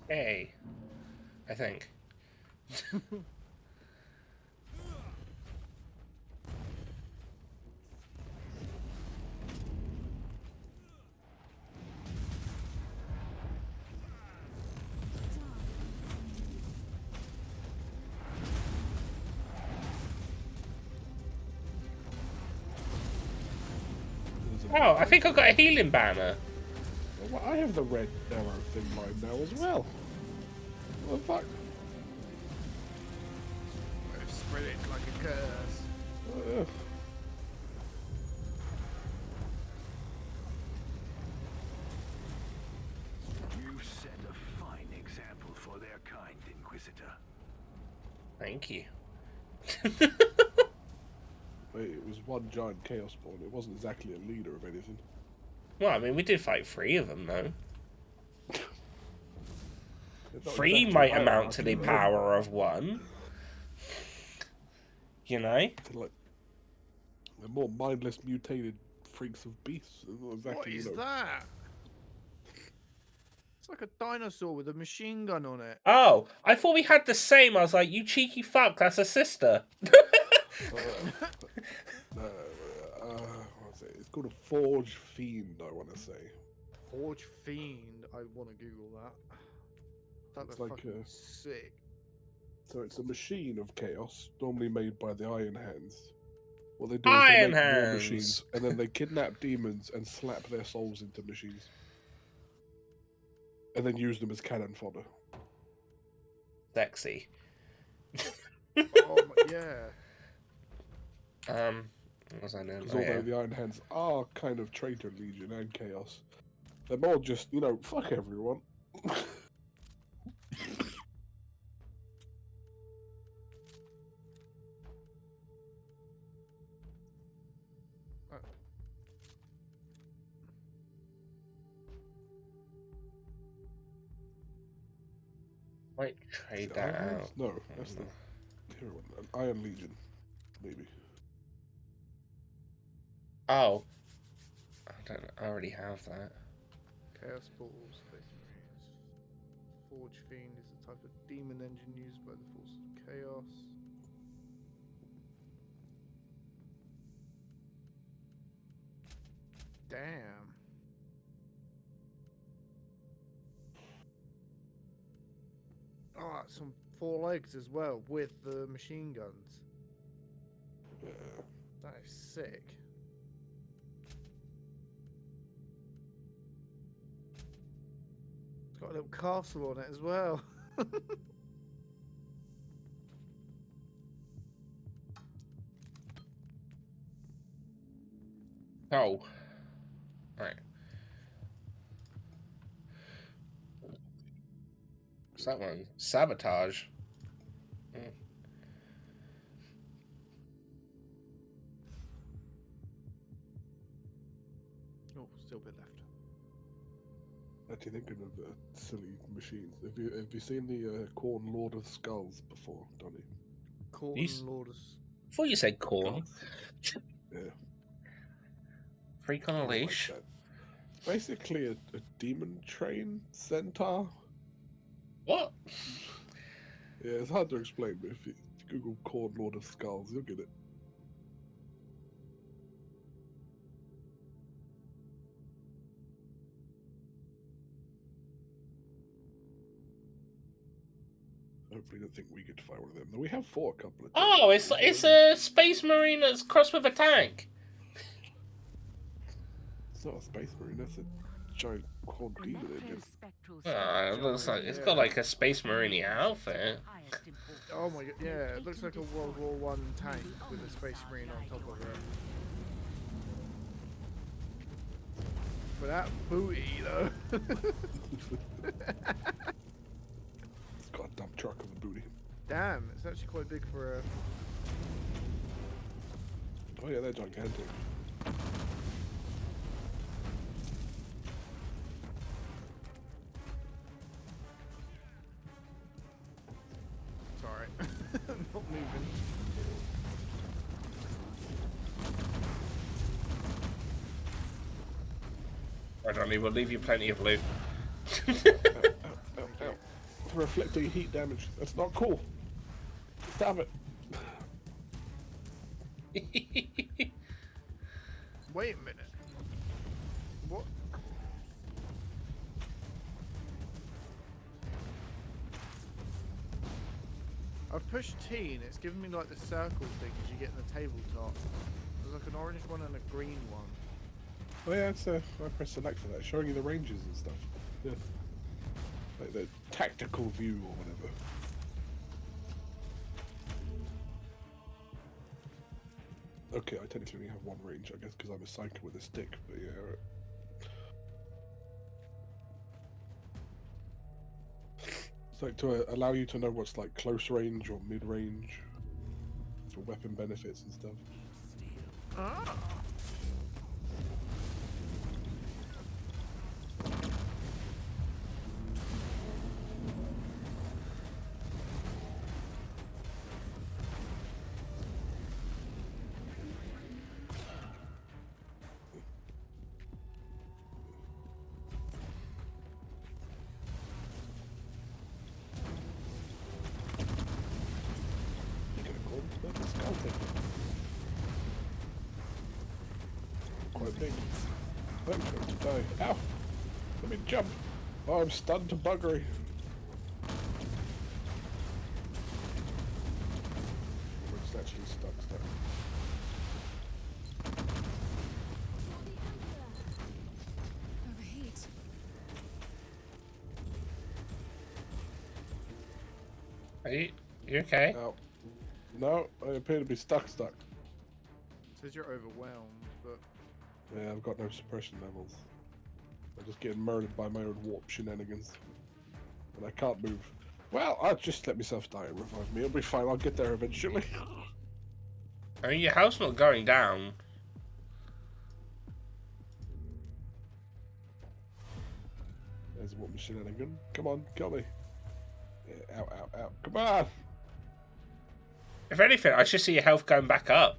Hey, I think. Oh, I think I got a healing banner. Well, I have the red arrow thing mine now as well. What the fuck? I've spread it like a curse. You set a fine example for their kind, Inquisitor. Thank you. Wait, it was one giant chaos spawn. It wasn't exactly a leader of anything. Well, I mean, we did fight 3 of them, though. It's not 3 exactly might hierarchy, amount to the though. power of 1. You know? They're like, they're more mindless, mutated freaks of beasts. They're not exactly, What is you know. that? It's like a dinosaur with a machine gun on it. Oh, I thought we had the same. I was like, you cheeky fuck, that's a sister. What's it? It's called a Forge Fiend, I want to say. Forge Fiend. I want to Google that. That It's looks like fucking a- sick. So it's a machine of chaos, normally made by the Iron Hands. What they do is Iron they make war Hands. machines, and then they kidnap demons and slap their souls into machines. And then use them as cannon fodder. Sexy. Oh my, yeah. What was I doing? Because Oh, although yeah. the Iron Hands are kind of traitor legion and chaos, they're more just, you know, fuck everyone. Might trade The that Iron Hands? out. No, that's the hero one. An Iron Legion, maybe. Oh. I don't know. I already have that. Chaos Balls, Space Marines. Forge Fiend is a type of demon engine used by the forces of chaos. Damn. Oh, it's on 4 legs as well with the machine guns. Yeah. That is sick. It's got a little castle on it as well. Oh. Right. What's that one? Sabotage. Oh, still a bit left. Actually, thinking of silly machines. Have you seen the Corn Lord of Skulls before, Donny? Corn These- Lordus. Before you said corn. Yeah. Freak on a Like leash. that. Basically, a demon train centaur. What? Yeah, it's hard to explain, but if you Google Corn Lord of Skulls, you'll get it. Hopefully, don't think we get to fight one of them. We have fought a couple of times. Oh, it's a space marine that's crossed with a tank. It's not a space marine. That's a giant quad demon engine. It looks like it's got like a space marine outfit. Oh my god, yeah, it looks like a World War One tank with a space marine on top of it. But that booty though. It's got a dump truck of a booty. Damn, it's actually quite big for a. Oh yeah, they're gigantic. Sorry, not moving. I don't even leave you plenty of loot. Ow, ow. Reflecting heat damage. That's not cool. Stop it. Wait a minute. What? I've pushed T and it's giving me like the circle things you get in the tabletop. There's like an orange one and a green one. Oh yeah, it's I press select for that, showing you the ranges and stuff. Yeah. Like the tactical view or whatever. Okay, I technically only have one range, I guess, because I'm a psycho with a stick, but yeah. Right. It's like to allow you to know what's like close range or mid range for weapon benefits and stuff. Ah. Quite big. I'm going to die. Ow! Let me jump! Oh, I'm stunned to buggery. We're just actually stuck. Overheat. Are you okay? Ow. No, I appear to be stuck. Says you're overwhelmed, but Yeah, I've got no suppression levels. I'm just getting murdered by my own warp shenanigans. And I can't move. Well, I'll just let myself die and revive me. It'll be fine, I'll get there eventually. I mean, your health's not going down. There's a warp shenanigan. Come on, kill me. Yeah, ow. Come on! If anything, I should see your health going back up.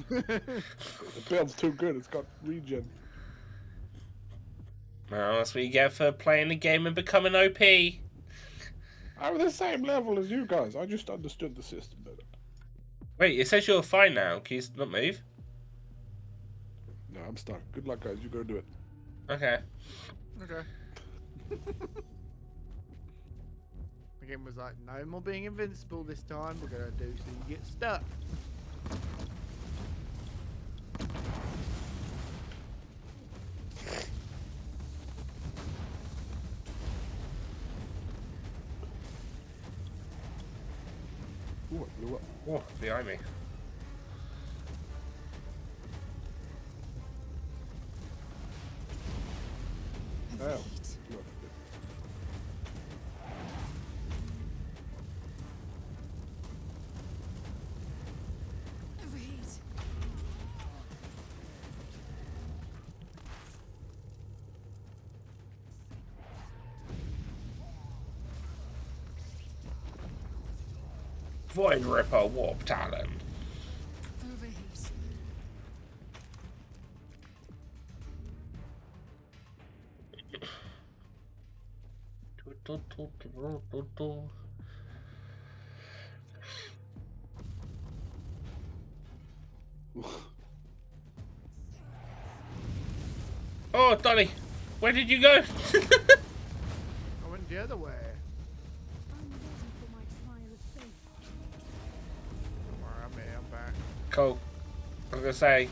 The build's too good, it's got regen. Well, that's what you get for playing the game and becoming OP. I'm the same level as you guys, I just understood the system better. Wait, it says you're fine now. Can you not move? No, I'm stuck. Good luck, guys, you go do it. Okay. okay. The game was like, no more being invincible this time. We're gonna do so you get stuck. Ooh, I blew up. Oh, behind me. Ow. Overheat. Look. Overheat. Void Ripper Warp Talon. Overheat. Oh, Donny, where did you go? I went the other way. I'm waiting for my trial of faith. Don't worry, I'm here, I'm back. Cool. I was gonna say,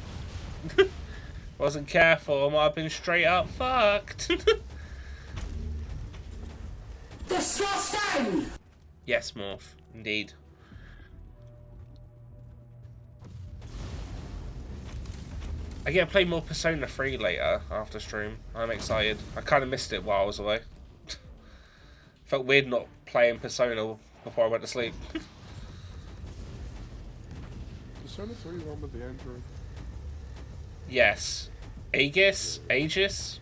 wasn't careful. I might have been straight up fucked. Disgusting! Yes, Morph. Indeed. I get to play more Persona 3 later after stream. I'm excited. I kind of missed it while I was away. Felt weird not playing Persona before I went to sleep. Persona 3 one with the android. Yes. Aegis?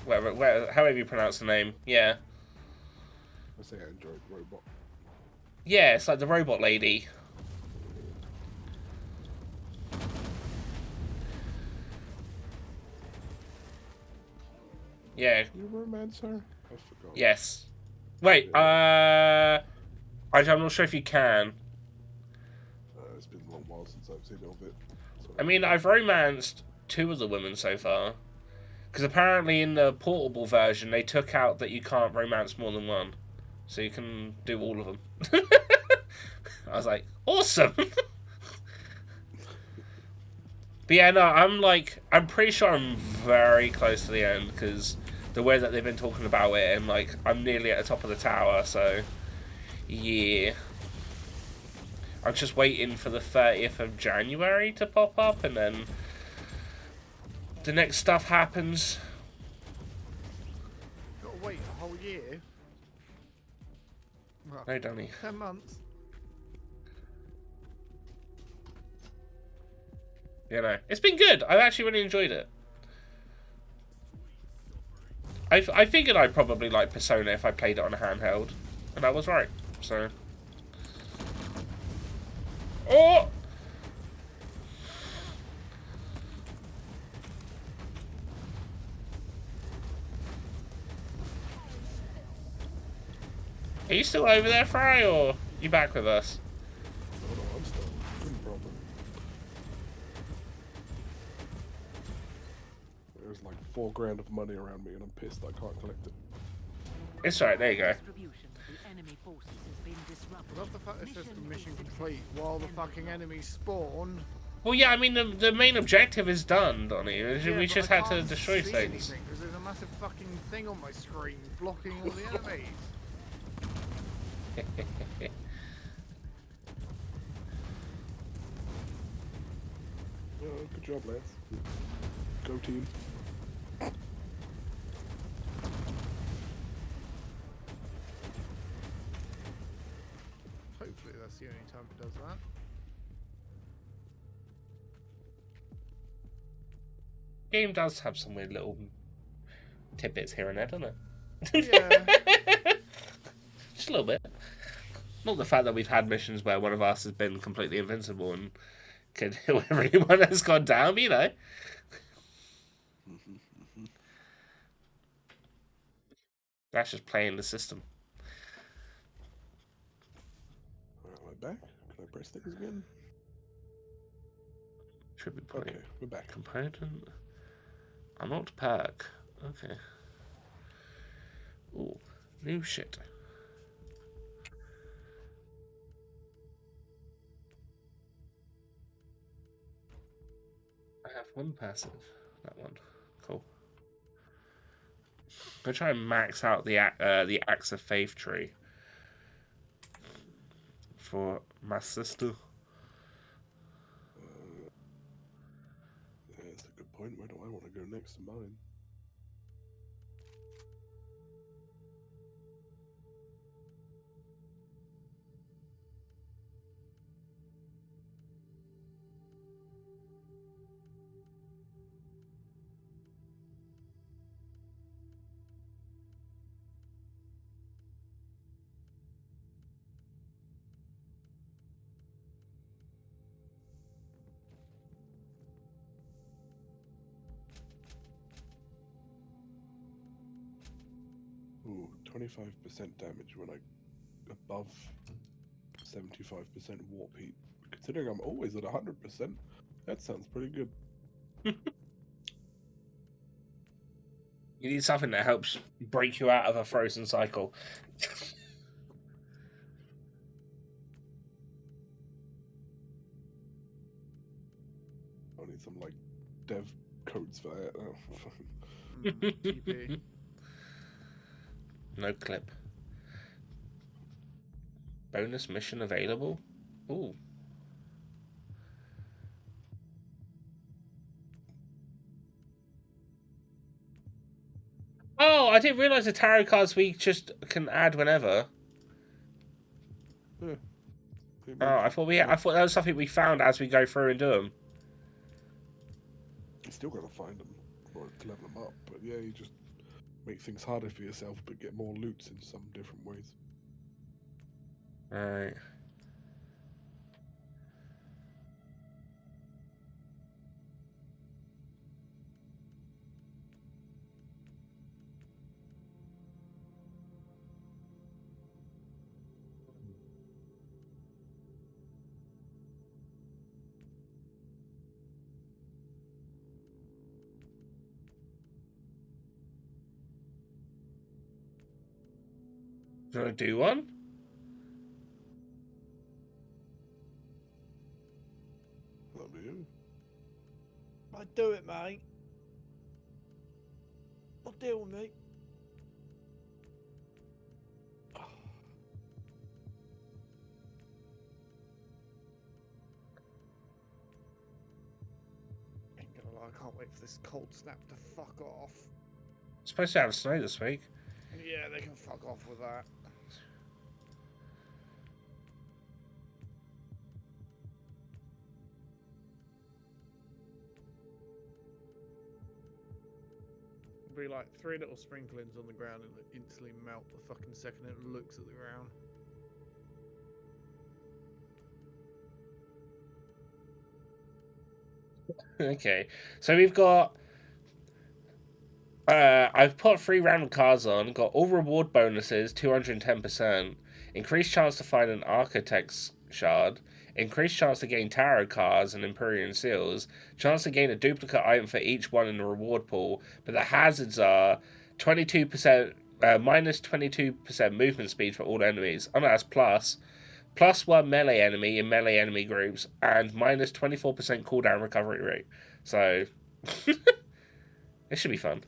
However you pronounce the name. Yeah. I say android, robot. Yeah, it's like the robot lady. Yeah. You romance her? I forgot. Yes. Wait, I'm not sure if you can. It's been a long while since I've seen all of it. So I mean, I've romanced 2 of the women so far. Because apparently in the portable version, they took out that you can't romance more than one. So you can do all of them. I was like, awesome! But yeah, no, I'm pretty sure I'm very close to the end, because the way that they've been talking about it, and like, I'm nearly at the top of the tower, so yeah. I'm just waiting for the 30th of January to pop up, and then the next stuff happens. Gotta wait a whole year. Well, No, Donny. 10 months. You know, it's been good. I've actually really enjoyed it. I figured I'd probably like Persona if I played it on a handheld, and I was right. So, oh, are you still over there, Fry, or you back with us? no, I'm still no problem. There's like $4,000 of money around me, and I'm pissed I can't collect it. It's alright. There you go. Distribution to the enemy forces has been disrupted. I love the fact it says the mission complete while the fucking enemies spawn. Well, yeah. I mean, the main objective is done, Donny. Yeah, We but just I had to can't destroy see things. anything, 'cause there's a massive fucking thing on my screen blocking all the enemies. Good job, lads. Go team. Hopefully that's the only time it does that. Game does have some weird little tidbits here and there, doesn't it? Yeah. Just a little bit. Not the fact that we've had missions where one of us has been completely invincible and can heal everyone that's gone down, you know. That's just playing the system. Alright, am I back? Can I press things again? Should be playing. Okay, we're back. Component. Unlocked perk. Okay. Ooh, new shit. I have one passive. That one. Cool. I'm gonna try and max out the Axe of Faith tree for my sister. Yeah, that's a good point. Where do I want to go next to mine? Ooh, 25% damage when I above 75% warp heat. Considering I'm always at 100%, that sounds pretty good. You need something that helps break you out of a frozen cycle. I need some like dev codes for that. TP. No clip. Bonus mission available? Ooh. Oh, I didn't realise the tarot cards we just can add whenever. Yeah. Oh, I thought that was something we found as we go through and do them. You still gotta find them or to level them up, but yeah, you just make things harder for yourself, but get more loots in some different ways. Alright. Do you want to do one? That'll be you. I'd do it, mate. I'll deal with me. Ain't gonna lie, I can't wait for this cold snap to fuck off. It's supposed to have snow this week. Yeah, they can fuck off with that. Be like 3 little sprinklings on the ground and it instantly melt the fucking second it looks at the ground. Okay, so we've got. I've put 3 random cards on. Got all reward bonuses, 210%. Increased chance to find an Architect's shard. Increased chance to gain tarot cards and Empyrean seals. Chance to gain a duplicate item for each one in the reward pool. But the hazards are 22%, minus 22% movement speed for all enemies. Oh no, that's plus. Plus 1 melee enemy in melee enemy groups. And minus 24% cooldown recovery rate. So, it should be fun.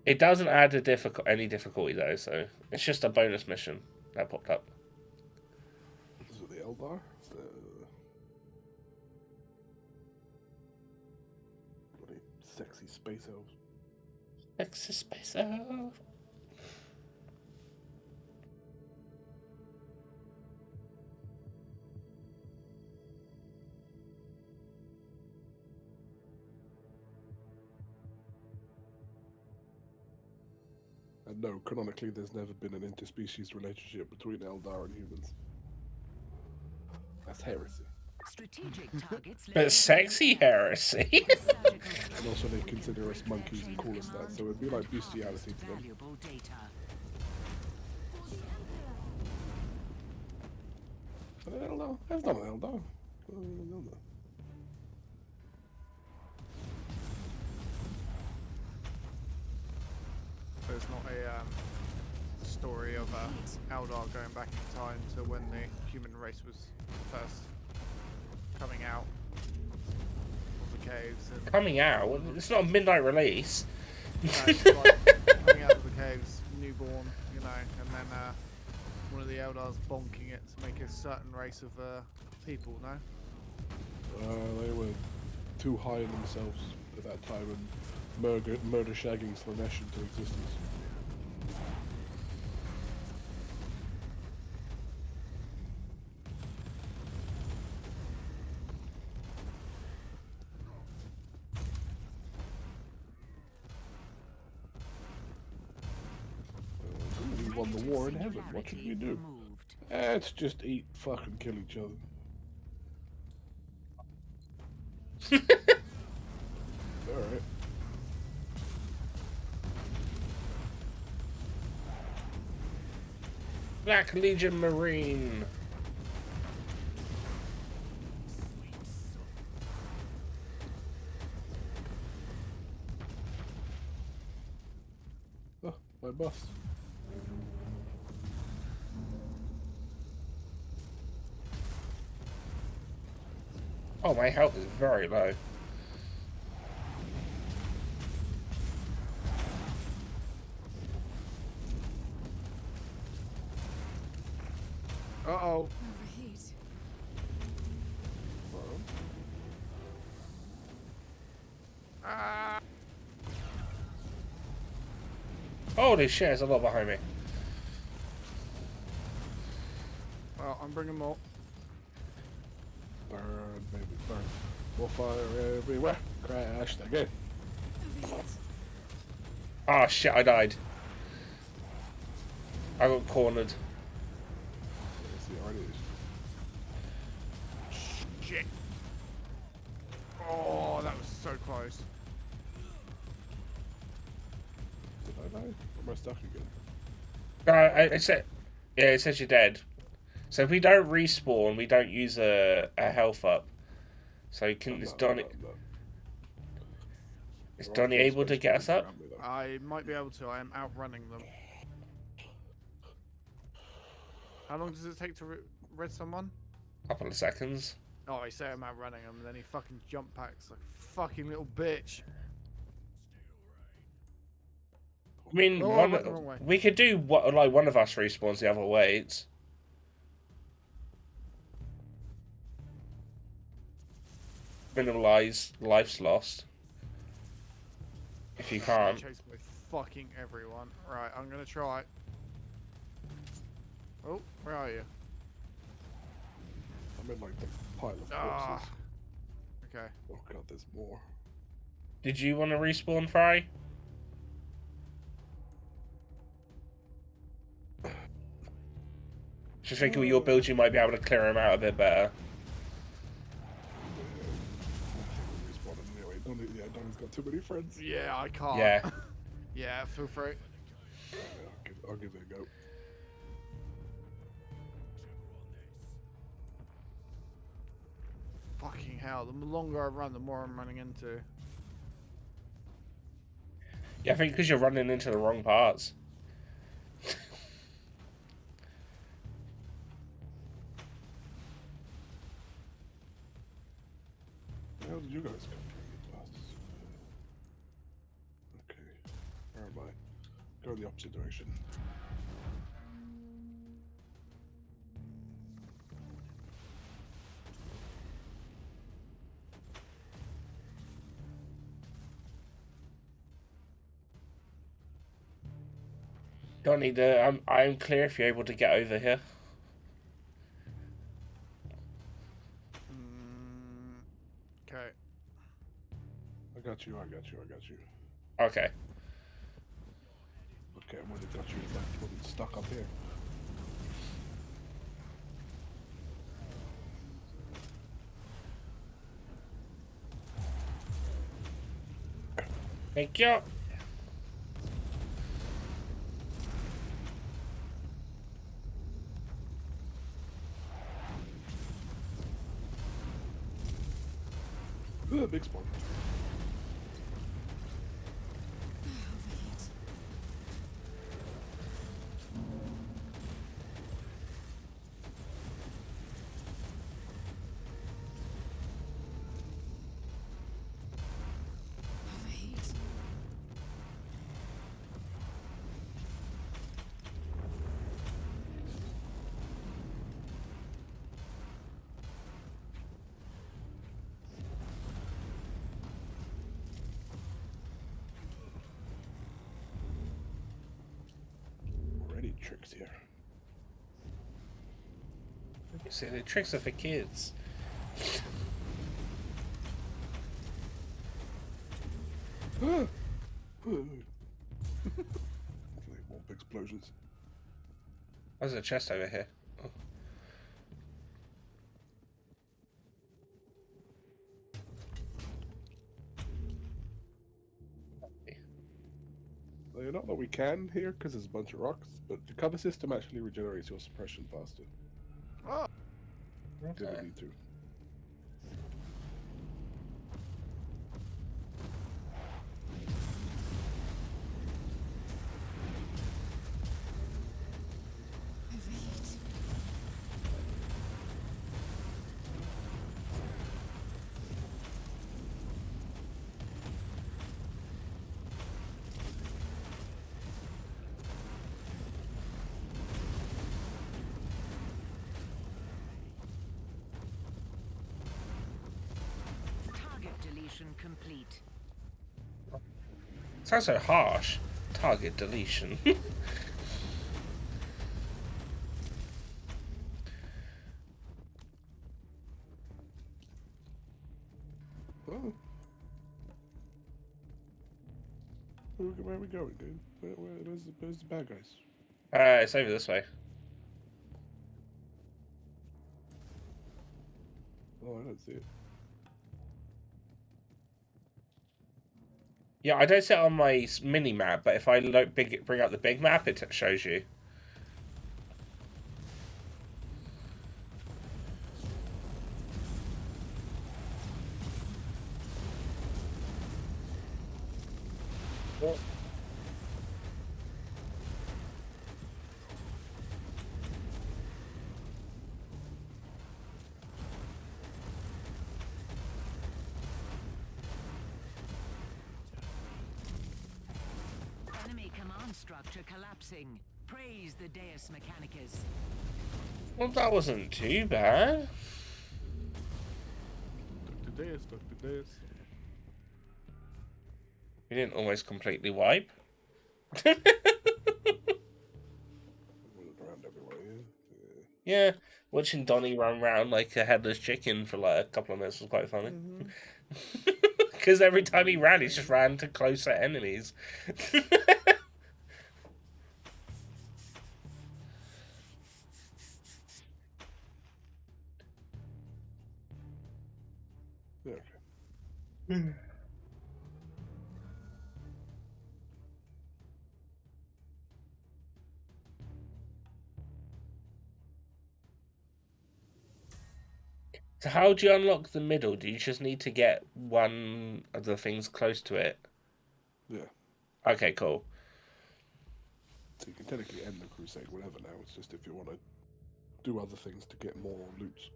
It doesn't add any difficulty though, so it's just a bonus mission that popped up. Is it the Eldar? Bloody sexy space elves. Sexy space elf. And no, canonically, there's never been an interspecies relationship between Eldar and humans. That's heresy. Strategic targets. But sexy heresy. And also, they consider us monkeys and call us that, so it'd be like bestiality to them. Valuable data. An Eldar? That's not an Eldar. No. There's not a story of Eldar going back in time to when the human race was first coming out of the caves. And Coming out? It's not a midnight release. it's like coming out of the caves, newborn, you know, and then one of the Eldars bonking it to make a certain race of people, no? They were too high in themselves at that time and murder shagging Slanesh into existence. We won the war in heaven. What should we do? Let's just eat, fucking kill each other. Alright. Black Legion Marine. Oh, my boss. Oh, my health is very low. Uh-oh. Overheat. Ah! Holy shit, there's a lot behind me. Well, I'm bringing more. Burn, baby, burn. More fire everywhere. Crash the game. Overheat. Ah, shit, I died. I got cornered. Let's see, already is. Shit. Oh, that was so close. Did I die? Or am I stuck again? It said, yeah, it says you're dead. So if we don't respawn, we don't use a health up. So is Donny is Donny able to get us up? I might be able to. I am outrunning them. How long does it take to red someone? Couple of seconds. Oh, I say I'm outrunning him, and then he fucking jump packs like a fucking little bitch. I mean, Oh, I went the wrong way. we could do what like one of us respawns the other way. It's minimize lives lost. If you can't. Chase with fucking everyone. Right, I'm gonna try. Oh, where are you? I'm in like the pile of Ah. corpses. Okay. Oh god, there's more. Did you want to respawn, Fry? Just thinking with your build, you might be able to clear him out a bit better. Anyway, Donny's got too many friends. Yeah, I can't. Yeah. Yeah, feel free. Yeah, I'll give it a go. Fucking hell, the longer I run, the more I'm running into. Yeah, I think because you're running into the wrong parts. Where the hell did you guys come from, you bastards? Okay, where am I? Go in the opposite direction. Donny, I'm clear if you're able to get over here. Okay. I got you. Okay. Okay, I would have got you if I wasn't stuck up here. Thank you. Big spawn. Overheat. Overheat. Already tricks here. See, the tricks are for kids. Like more explosions. There's a chest over here. Oh. Well, not that we can here because there's a bunch of rocks, but the cover system actually regenerates your suppression faster. Oh, Didn't Okay. need to. Overheat. Target deletion complete. Sounds so harsh. Target deletion. Oh. Where are we going, dude? Where's the bad guys? It's over this way. Oh, I don't see it. Yeah, I don't see it on my mini map, but if I bring up the big map, it shows you. Oh. Enemy command structure collapsing. Praise the Deus Mechanicus. Well, that wasn't too bad. Dr. Deus. We didn't almost completely wipe. Running around everywhere, yeah. Yeah, watching Donny run around like a headless chicken for like a couple of minutes was quite funny. Because every time he ran, he just ran to closer enemies. Yeah, okay. So how do you unlock the middle? Do you just need to get one of the things close to it? Yeah. Okay, cool. So you can technically end the crusade, whatever now. It's just if you want to do other things to get more loot.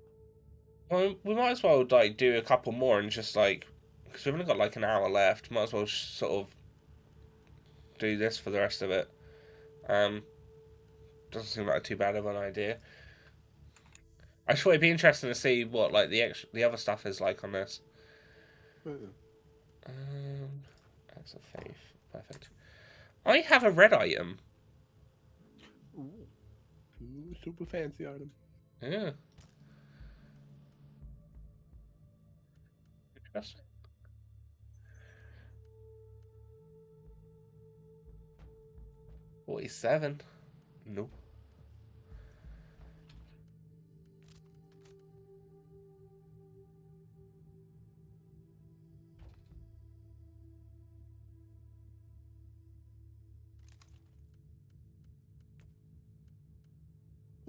Well, we might as well like do a couple more and just like, because we've only got like an hour left. Might as well sort of do this for the rest of it. Doesn't seem like too bad of an idea. I just thought it'd be interesting to see what like the other stuff is like on this. Yeah. That's a faith. Perfect. I have a red item. Ooh, super fancy item. Yeah. Interesting. $47. No.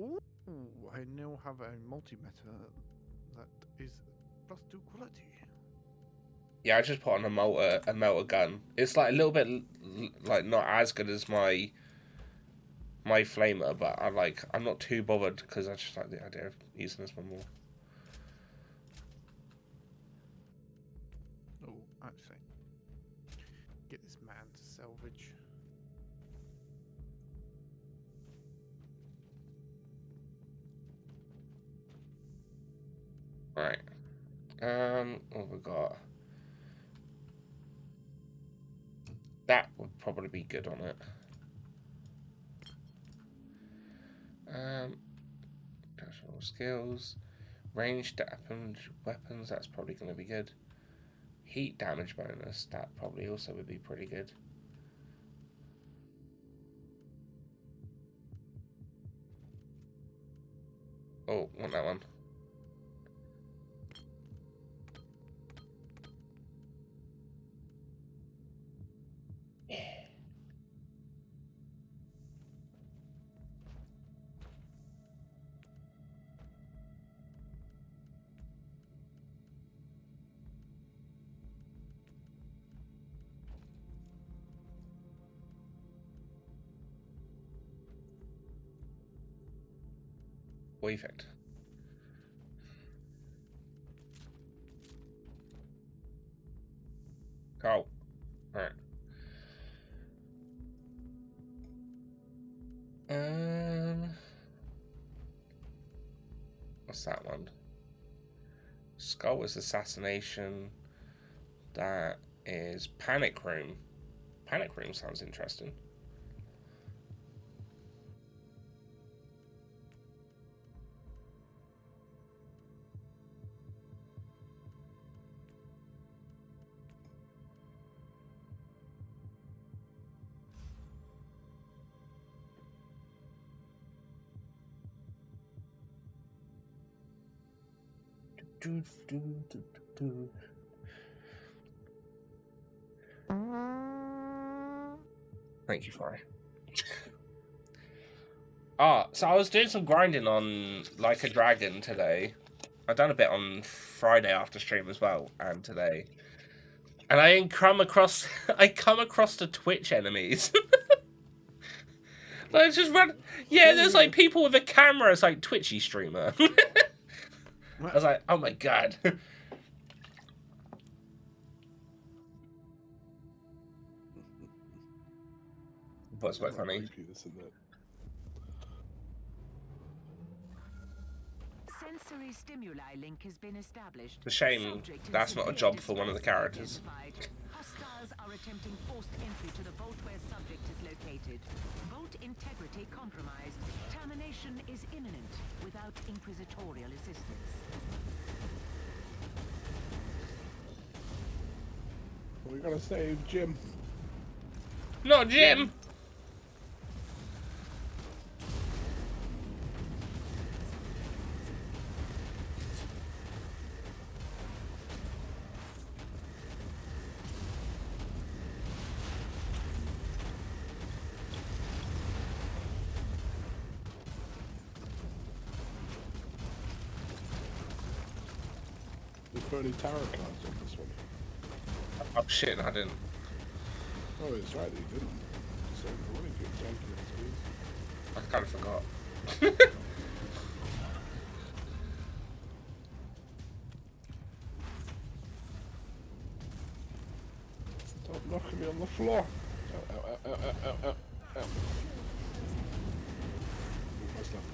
Ooh, I now have a multi-meta that is +2 quality. Yeah, I just put on a melter gun. It's like a little bit like not as good as my flamer, but I'm not too bothered because I just like the idea of using this one more. Oh, actually, get this man to salvage. Right. What have we got? That would probably be good on it. Personal skills. Ranged weapons, that's probably going to be good. Heat damage bonus, that probably also would be pretty good. Oh, want that one. What do you think? Oh, alright. What's that one? Skull is assassination. That is panic room. Panic Room sounds interesting. Thank you, Fry. So I was doing some grinding on Like a Dragon today. I've done a bit on Friday after stream as well, and today. And I come across the Twitch enemies. Like just run. Yeah, there's like people with a camera. It's like Twitchy streamer. I was like, oh my god. What's quite funny. Sensory stimuli link has been established. It's a shame that's not a job for one of the characters. Hostiles are attempting forced entry to the vault where subject is located. Vault integrity compromised. Termination is imminent without inquisitorial assistance. We gotta save Jim. Not Jim! Any tarot cards on this one? Oh shit, I didn't. Oh, it's right, you didn't. So, what if you're tanking I kind of forgot. Stop knocking me on the floor. Ow, ow, ow, ow, ow, ow, ow. What's left?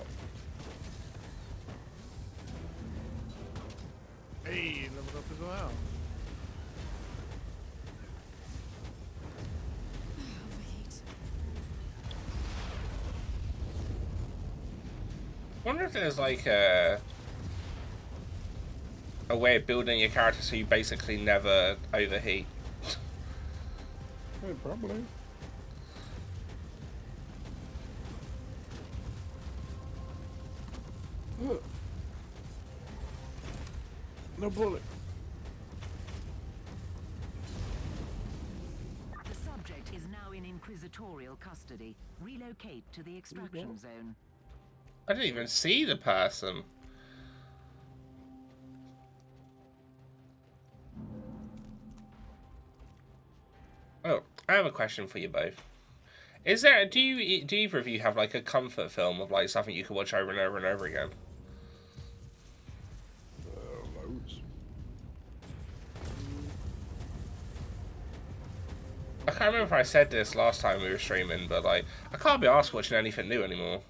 Hey, leveled up as well. Overheat. I wonder if there's like a way of building your character so you basically never overheat. Yeah, probably. Look. No bullet. The subject is now in inquisitorial custody. Relocate to the extraction zone. I didn't even see the person. Oh, I have a question for you both. Is there do either of you have like a comfort film of like something you can watch over and over and over again? Loads. I can't remember if I said this last time we were streaming, but like I can't be asked watching anything new anymore.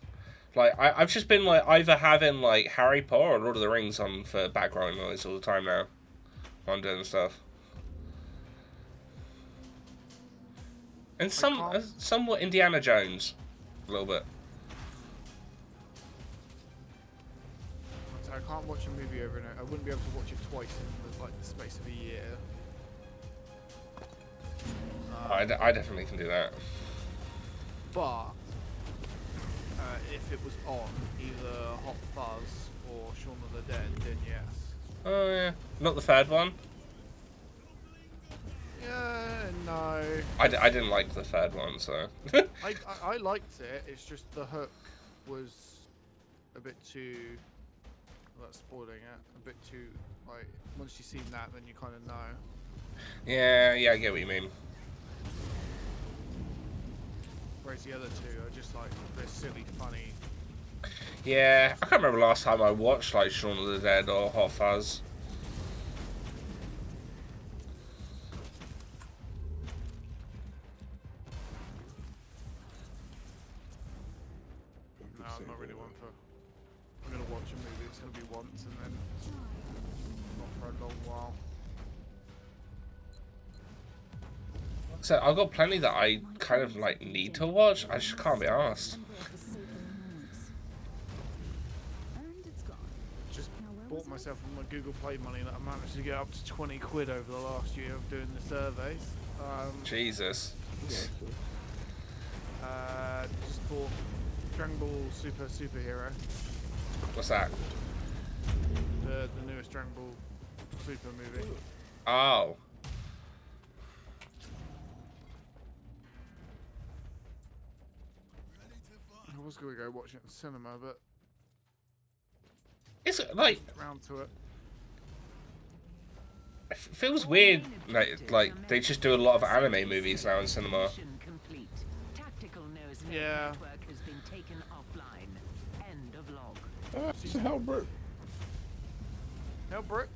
Like I've just been like either having like Harry Potter or Lord of the Rings on for background noise all the time now. While I'm doing stuff. And somewhat Indiana Jones, a little bit. So I can't watch a movie over and over. I wouldn't be able to watch it twice in the space of a year. I definitely can do that. But if it was on either Hot Fuzz or Shaun of the Dead, then yes. Oh yeah, not the third one. Yeah, no. I didn't like the third one, so. I liked it. It's just the hook was a bit too. Well, that's spoiling it. A bit too like once you've seen that, then you kind of know. Yeah, I get what you mean. Whereas the other two are just like they're silly, funny. Yeah, I can't remember last time I watched like Shaun of the Dead or Hot Fuzz. No, I'm not really one for. I'm gonna watch a movie. It's gonna be once and then not for a long while. So I've got plenty that I kind of like need to watch. I just can't be arsed. Just bought myself with my Google Play money that I managed to get up to 20 quid over the last year of doing the surveys. Jesus. Just bought Dragon Ball Superhero. What's that? The newest Dragon Ball Super movie. Oh. I was going to go watch it in the cinema, but It's like, round to it. it feels weird. Like they just do a lot of anime movies now in cinema. Mission complete. Tactical nose Yeah. network has been taken offline. End of log. It's a Hellbrook. Hellbrook?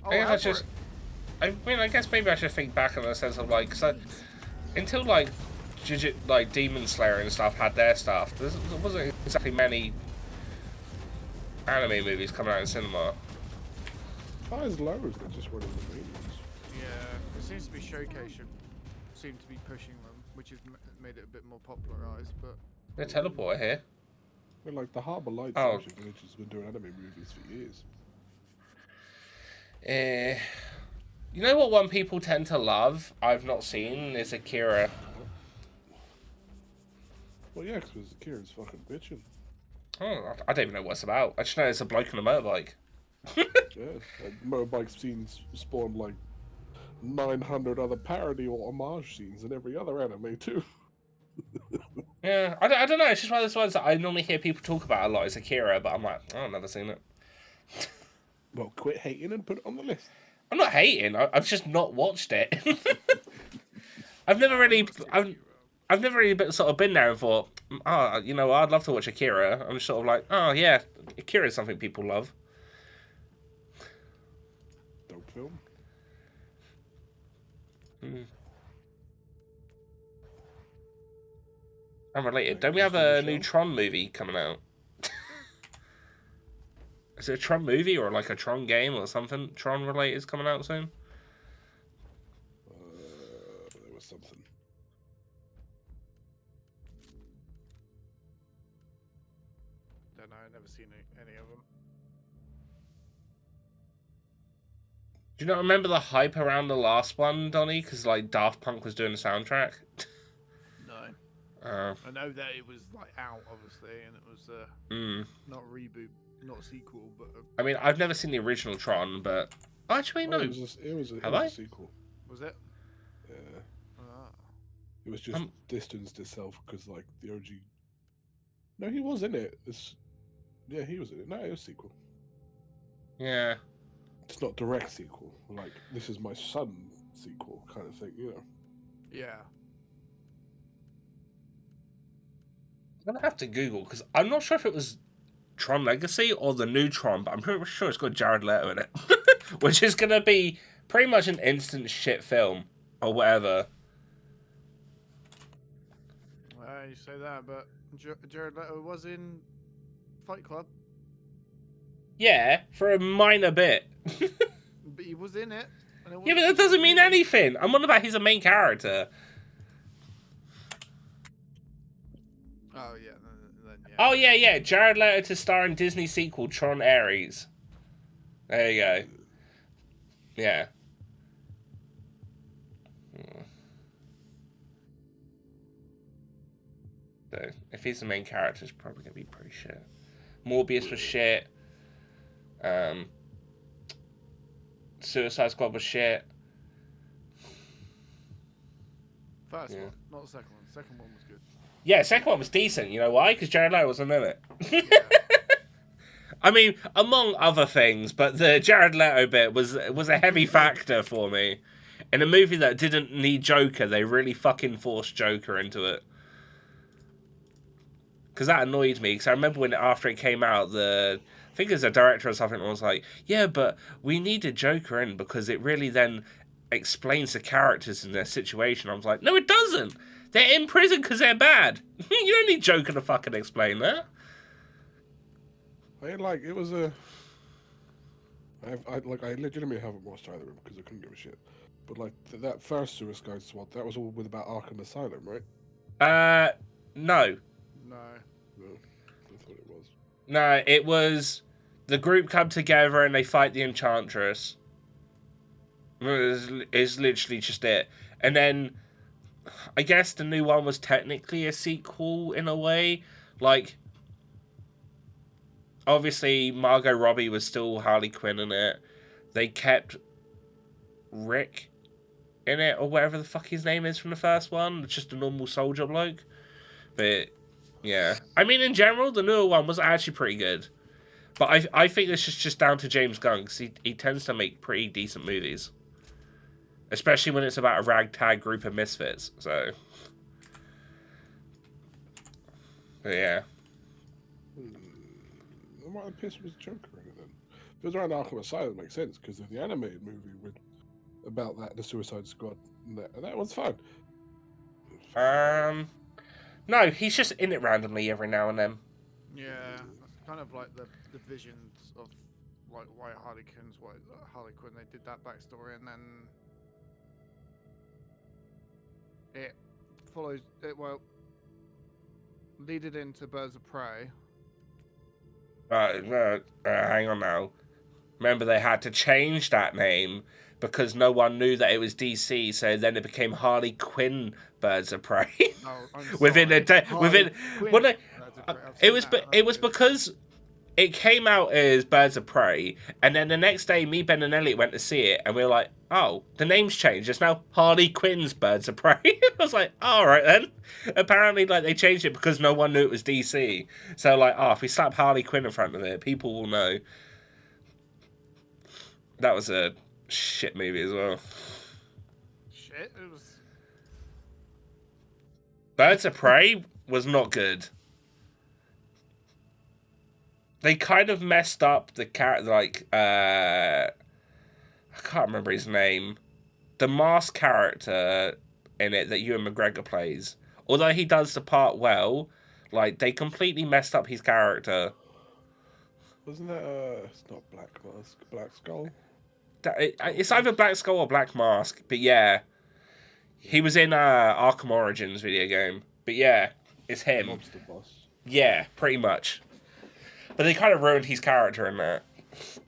I guess I just, I mean, I guess maybe I should think back in the sense of like, cause until like, like Demon Slayer and stuff had their stuff, there wasn't exactly many anime movies coming out in cinema. Not as low as they're just running the main ones. Yeah, it seems to be Showcase seem to be pushing them, which has made it a bit more popularized, but... The teleporter here. But like the Harbour Lights Oh. Village has been doing anime movies for years. You know what one people tend to love, I've not seen, is Akira. Well, yeah, because Kieran's fucking bitching. Oh, I don't even know what it's about. I just know it's a bloke on a motorbike. Yeah, and motorbike scenes spawned like 900 other parody or homage scenes in every other anime too. Yeah, I don't know, it's just one of those ones that I normally hear people talk about a lot, is Akira, but I'm like, oh, I've never seen it. Well, quit hating and put it on the list. I'm not hating, I've just not watched it. I've never really sort of been there and thought, oh, you know, I'd love to watch Akira. I'm just sort of like, oh yeah, Akira is something people love. Dope film. Unrelated. Don't we have a new Tron movie coming out? Is it a Tron movie or like a Tron game or something? Tron related is coming out soon? There was something. Don't know, I've never seen any of them. Do you not remember the hype around the last one, Donny? Because like Daft Punk was doing the soundtrack? No. I know that it was like out, obviously, and it was not a reboot, not a sequel, but I mean, I've never seen the original Tron, but actually no. It was Have a sequel. was it? Yeah. Ah. It was just distanced itself because like the OG. No, he was in it. Yeah, he was in it. No, it was a sequel. Yeah. It's not direct sequel. Like this is my son sequel kind of thing, you know. Yeah. I'm gonna have to Google because I'm not sure if it was Tron Legacy or the new Tron, but I'm pretty sure it's got Jared Leto in it, which is gonna be pretty much an instant shit film or whatever. You say that, but Jared Leto was in Fight Club. Yeah, for a minor bit. But he was in it. And it Yeah, but that doesn't mean anything. I'm on about he's a main character. Oh yeah, then yeah. Oh yeah. Jared Leto to star in Disney sequel Tron Ares. There you go. Yeah. So if he's the main character, it's probably gonna be pretty shit. Morbius was shit. Suicide Squad was shit. First one, not the second one. The second one was good. Yeah, second one was decent. You know why? Because Jared Leto wasn't in it. I mean, among other things, but the Jared Leto bit was a heavy factor for me. In a movie that didn't need Joker, they really fucking forced Joker into it. Because that annoyed me. Because I remember when after it came out, I think it was a director or something was like, yeah, but we needed Joker in because it really then explains the characters in their situation. I was like, no, it doesn't. They're in prison because they're bad. You don't need Joker to fucking explain that. I mean, like it was a I legitimately haven't watched either of them because I couldn't give a shit. But like that first Suicide Squad, that was all with about Arkham Asylum, right? No. No. No, I thought it was. No, it was the group come together and they fight the Enchantress. It's literally just it. And then I guess the new one was technically a sequel in a way. Like, obviously Margot Robbie was still Harley Quinn in it. They kept Rick in it, or whatever the fuck his name is from the first one. It's just a normal soldier bloke. But yeah, I mean, in general, the newer one was actually pretty good. But I think this is just down to James Gunn, because he tends to make pretty decent movies. Especially when it's about a ragtag group of misfits. So, but yeah. Why the piss was Joker in it then? If it was around Arkham Asylum, it makes sense, because of the animated movie about that, the Suicide Squad, and that was fun. No, he's just in it randomly every now and then. Yeah, that's kind of like the visions of like why Harley Quinn. They did that backstory, and then it follows it. Well, leaded into Birds of Prey. Hang on now. Remember, they had to change that name because no one knew that it was DC. So then it became Harley Quinn Birds of Prey. Oh, within a day, it was because it came out as Birds of Prey, and then the next day, me, Ben, and Elliot went to see it, and we were like, "Oh, the name's changed. It's now Harley Quinn's Birds of Prey." I was like, "All right then." Apparently, like they changed it because no one knew it was DC. So, like, if we slap Harley Quinn in front of it, people will know. That was a shit movie as well. Shit, it was. Birds of Prey was not good. They kind of messed up the character, like, I can't remember his name. The masked character in it that Ewan McGregor plays. Although he does the part well, like, they completely messed up his character. Wasn't that, it's not Black Mask, Black Skull? It's either Black Skull or Black Mask, but yeah. He was in Arkham Origins video game. But yeah, it's him. Monster Boss. Yeah, pretty much. But they kind of ruined his character in that.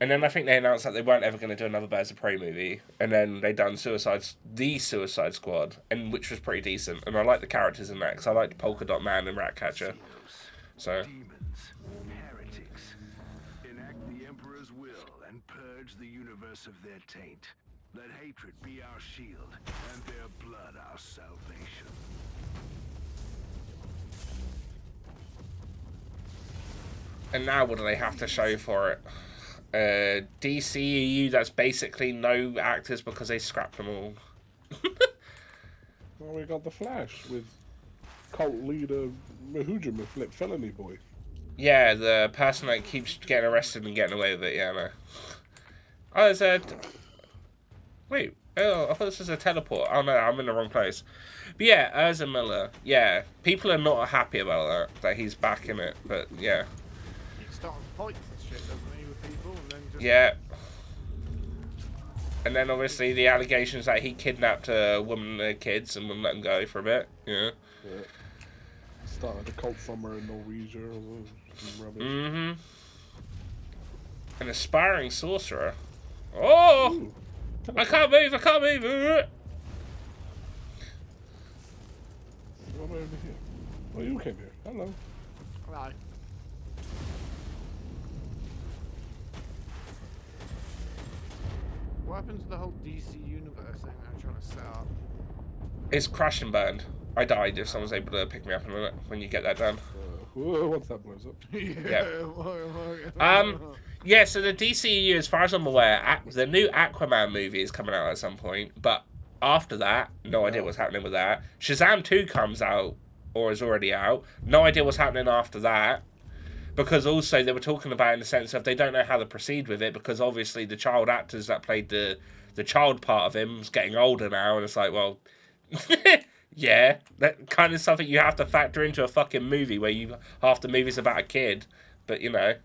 And then I think they announced that they weren't ever going to do another Birds of Prey movie. And then they done the Suicide Squad, which was pretty decent. And I like the characters in that, because I liked Polka Dot Man and Ratcatcher. So. Demons, heretics, enact the Emperor's will and purge the universe of their taint. Let hatred be our shield, and their blood our salvation. And now what do they have to show for it? DCEU, that's basically no actors because they scrapped them all. Well, we got The Flash with cult leader Mahujima, felony boy. Yeah, the person that keeps getting arrested and getting away with it, yeah, no. Oh, there's a... Wait, I thought this was a teleport. Oh no, I'm in the wrong place. But yeah, Ezra Miller, yeah. People are not happy about that he's back in it, but yeah. Starting fights and shit, doesn't he, with people, and then just... Yeah. And then obviously the allegations that he kidnapped a woman and their kids and wouldn't let them go for a bit. Yeah. Started a cult somewhere in Norwegia or some rubbish. Mm-hmm. An aspiring sorcerer. Oh! Ooh. I can't move! What over here? Oh, you came here. Hello. Hello. What happens to the whole DC universe thing they're trying to set up? It's crash and burned. I died if someone's able to pick me up in a minute when you get that done. Once that blows up. Yeah, so the DCEU, as far as I'm aware, the new Aquaman movie is coming out at some point, but after that, no idea what's happening with that. Shazam 2 comes out, or is already out. No idea what's happening after that. Because also they were talking about in the sense of they don't know how to proceed with it, because obviously the child actors that played the child part of him is getting older now, and it's like, well, yeah, that kind of something you have to factor into a fucking movie where half the movie's about a kid, but you know.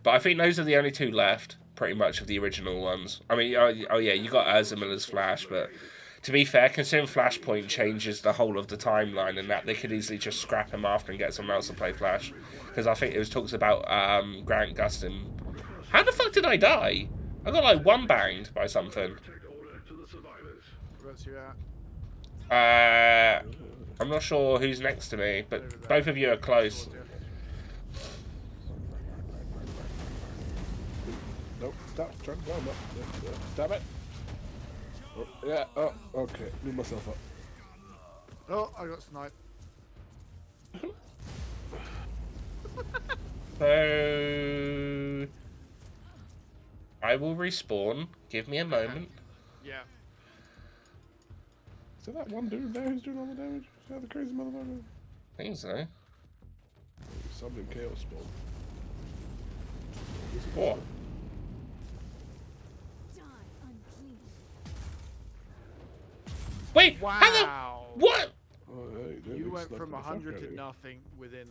But I think those are the only two left, pretty much, of the original ones. I mean, oh yeah, you got Ezra Miller's Flash, but to be fair, considering Flashpoint changes the whole of the timeline and that, they could easily just scrap him after and get someone else to play Flash. Because I think it was talks about Grant Gustin. How the fuck did I die? I got like one banged by something. Where's you at? I'm not sure who's next to me, but both of you are close. Nope, stop. Trying to climb up. Stop it. Oh, yeah, oh, okay. Move myself up. Oh, I got sniped. So I will respawn. Give me a moment. Yeah. Is that one dude there who's doing all the damage? Is that the crazy motherfucker? I think so. Something chaos spawn. What? Die unclean. Wait! How Wow. the... What? Oh, hey, dude, You they went snuck from the fuck 100 out of to you. nothing within.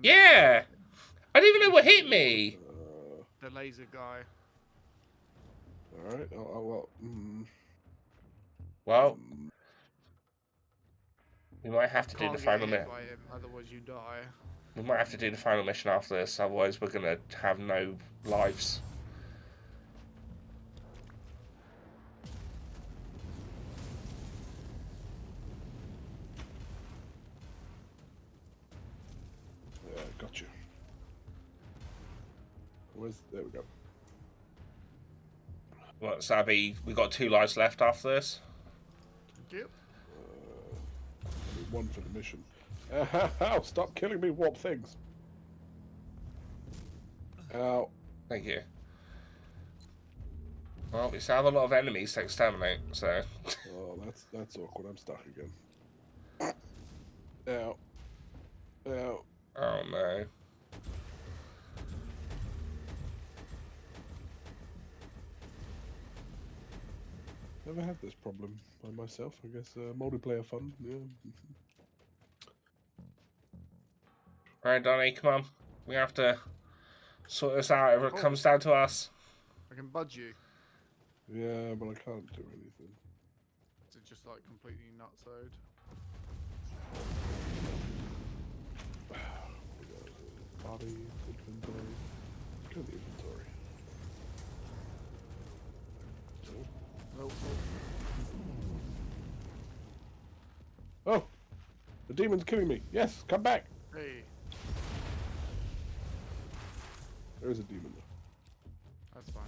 Yeah! I didn't even know what hit me. The laser guy. Alright, well, Well, we might have to do Can't the get final hit mission. by him, otherwise you die. We might have to do the final mission after this, otherwise we're gonna have no lives. yeah, got you. There we go. What, Sabby? We got 2 lives left after this. Yep. I need one for the mission. Ow, stop killing me, warp things. Ow. Thank you. Well, we still have a lot of enemies to exterminate, so... Oh, that's awkward. I'm stuck again. Ow. Ow. Oh no. Never had this problem by myself. I guess multiplayer fun. Yeah. Alright, Donny, come on. We have to sort this out if it comes down to us. I can budge you. Yeah, but I can't do anything. Is it just like completely nutsoed? Body, inventory. Go to the inventory. Nope. Oh! The demon's killing me. Yes, come back. Hey, There is a demon though. that's fine.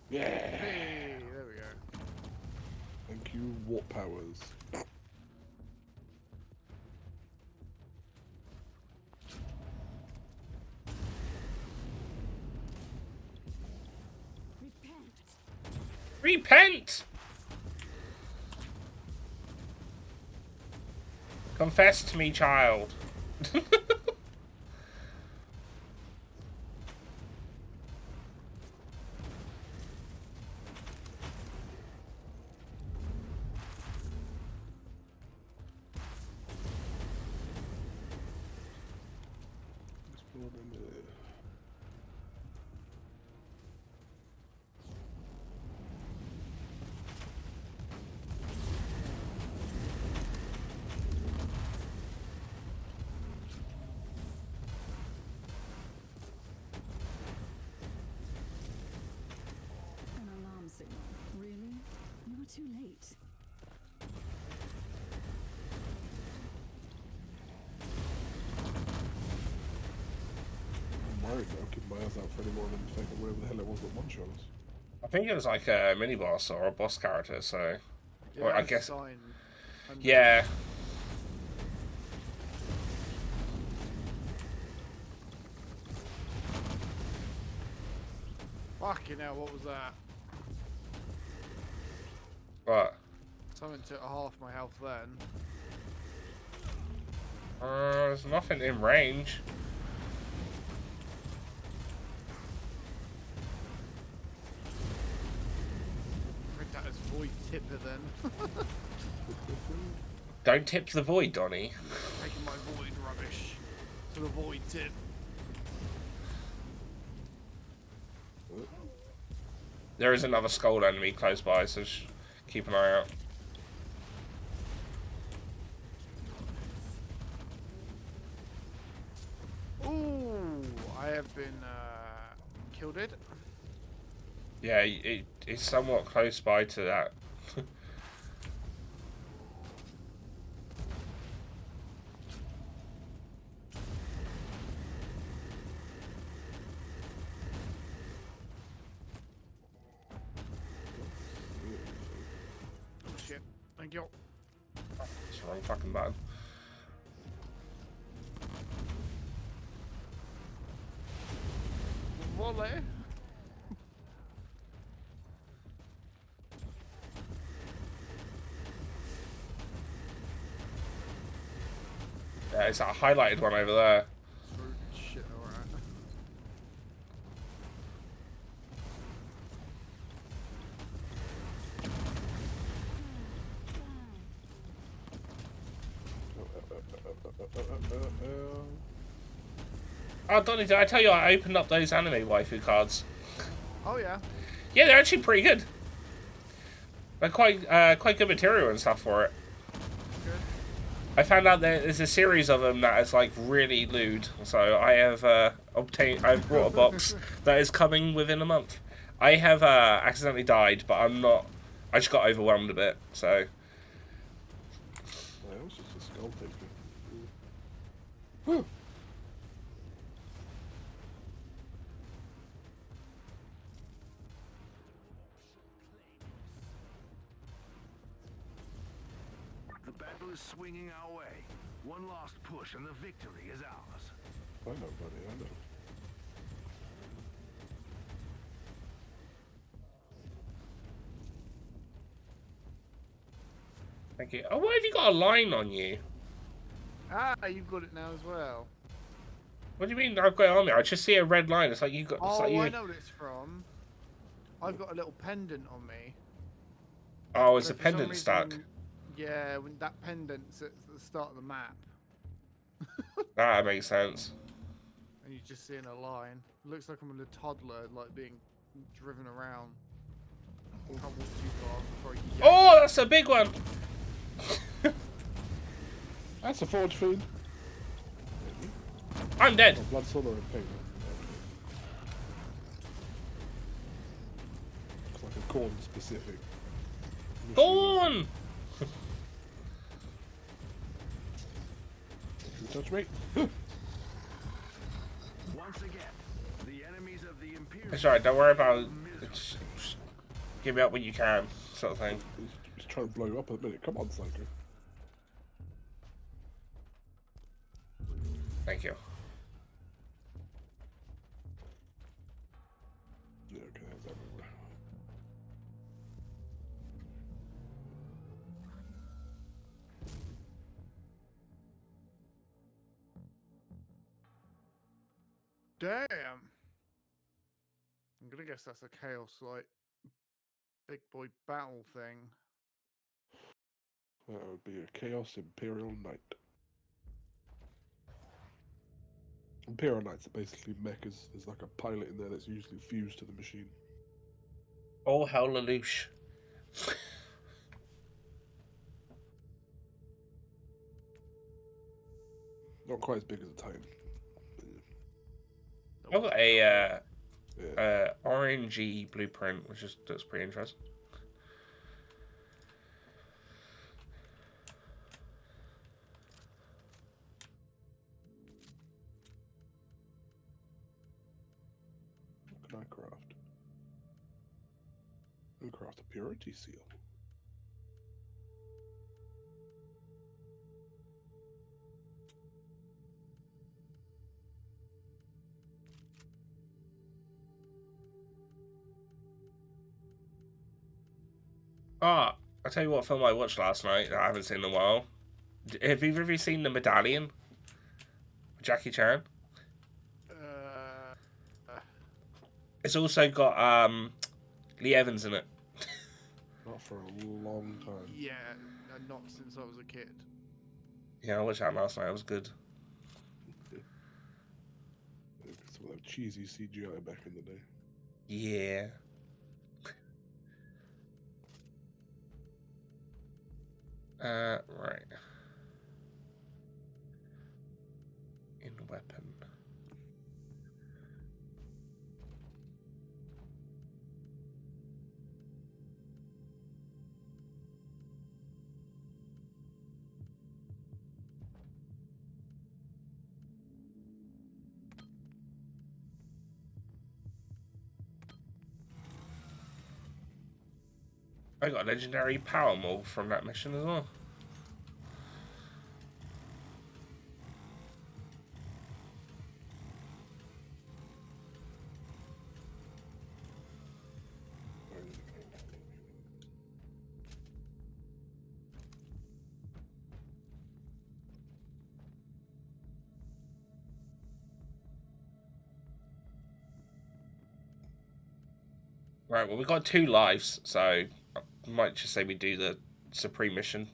Yeah. Hey, there we go. Thank you, warp powers. Repent. Repent! Confess to me, child. Explode in there. An alarm signal. Really? You were too late. I'm worried now, keep my eyes out for any more than the fact that whatever the hell it was that one shot us. I think it was like a mini boss or a boss character, so. Yeah, Well, I it's guess. sign and- Yeah. Fucking hell, what was that? But. Something took half my health then. There's nothing in range. void tipper then. Don't tip the void, Donny. Taking my void rubbish to the void tip. There is another skull enemy close by, so keep an eye out. Ooh, I have been killed it. Yeah, it's somewhat close by to that. Oh shit, thank you. It's the wrong fucking button. Volley. Yeah, it's that highlighted one over there. Shit, alright. Oh, Donny, did I tell you I opened up those anime waifu cards? Oh yeah. Yeah, they're actually pretty good. They're quite good material and stuff for it. Good. I found out there's a series of them that is like really lewd, so I have I've brought a box that is coming within a month. I have accidentally died, but I'm not. I just got overwhelmed a bit, so. Yeah, it was just a skull taker. Whew. The battle is swinging our way. One last push and the victory is ours. I know, buddy, I know. Thank you. Oh, why have you got a line on you? Ah, you've got it now as well. What do you mean I've got it on me? I just see a red line. It's like you got. It's Oh, like you... I know what it's from. I've got a little pendant on me. Oh, it's So a for some pendant stuck. reason- Yeah, when that pendant's at the start of the map, That makes sense. and you're just seeing a line. It looks like I'm a toddler, like being driven around. Can't walk too far before you get. Oh, that's a big one. That's a forge fiend. I'm dead. Oh, blood solar and pink. It's like a corn specific. Born. You touch me? Once again, the enemies of the Imperial. It's alright. Don't worry about it. Just give me up when you can, sort of thing. He's trying to blow you up in a minute. Come on, Psycho. Thank you. Yeah, okay, that's everywhere. Damn. I'm gonna guess that's a chaos like big boy battle thing. That would be a Chaos Imperial Knight. Imperial Knights are basically mechas. There's like a pilot in there that's usually fused to the machine. Oh, hell, Lelouch. Not quite as big as a Titan. I've got a Yeah. orangey blueprint, which is that's pretty interesting. What can I craft? I can craft a purity seal. Ah, I'll tell you what film I watched last night that I haven't seen in a while. Have either of you seen The Medallion? With Jackie Chan? It's also got Lee Evans in it. Not for a long time. Yeah, not since I was a kid. Yeah, I watched that last night. It was good. Some of that cheesy CGI back in the day. Yeah. Right. In weapon. I got a legendary power move from that mission as well. Right, well, we got 2 lives, so I might just say we do the Supreme mission.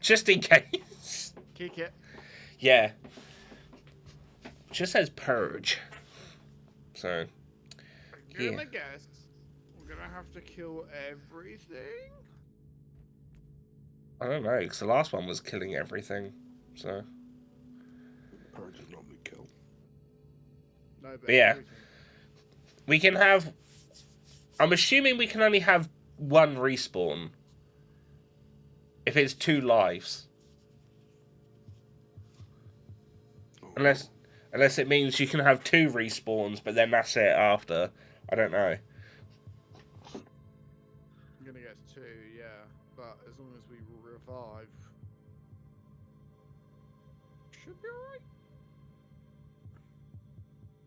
Just in case. Kick it. Yeah. Just says purge. So, I'm yeah. gonna guess we're gonna have to kill everything? I don't know, because the last one was killing everything, so. Purge is normally kill. No, But yeah. everything. We can have... I'm assuming we can only have 1 respawn. If it's 2 lives. Unless it means you can have 2 respawns, but then that's it after. I don't know. I'm gonna guess 2, yeah. But as long as we revive, should be alright.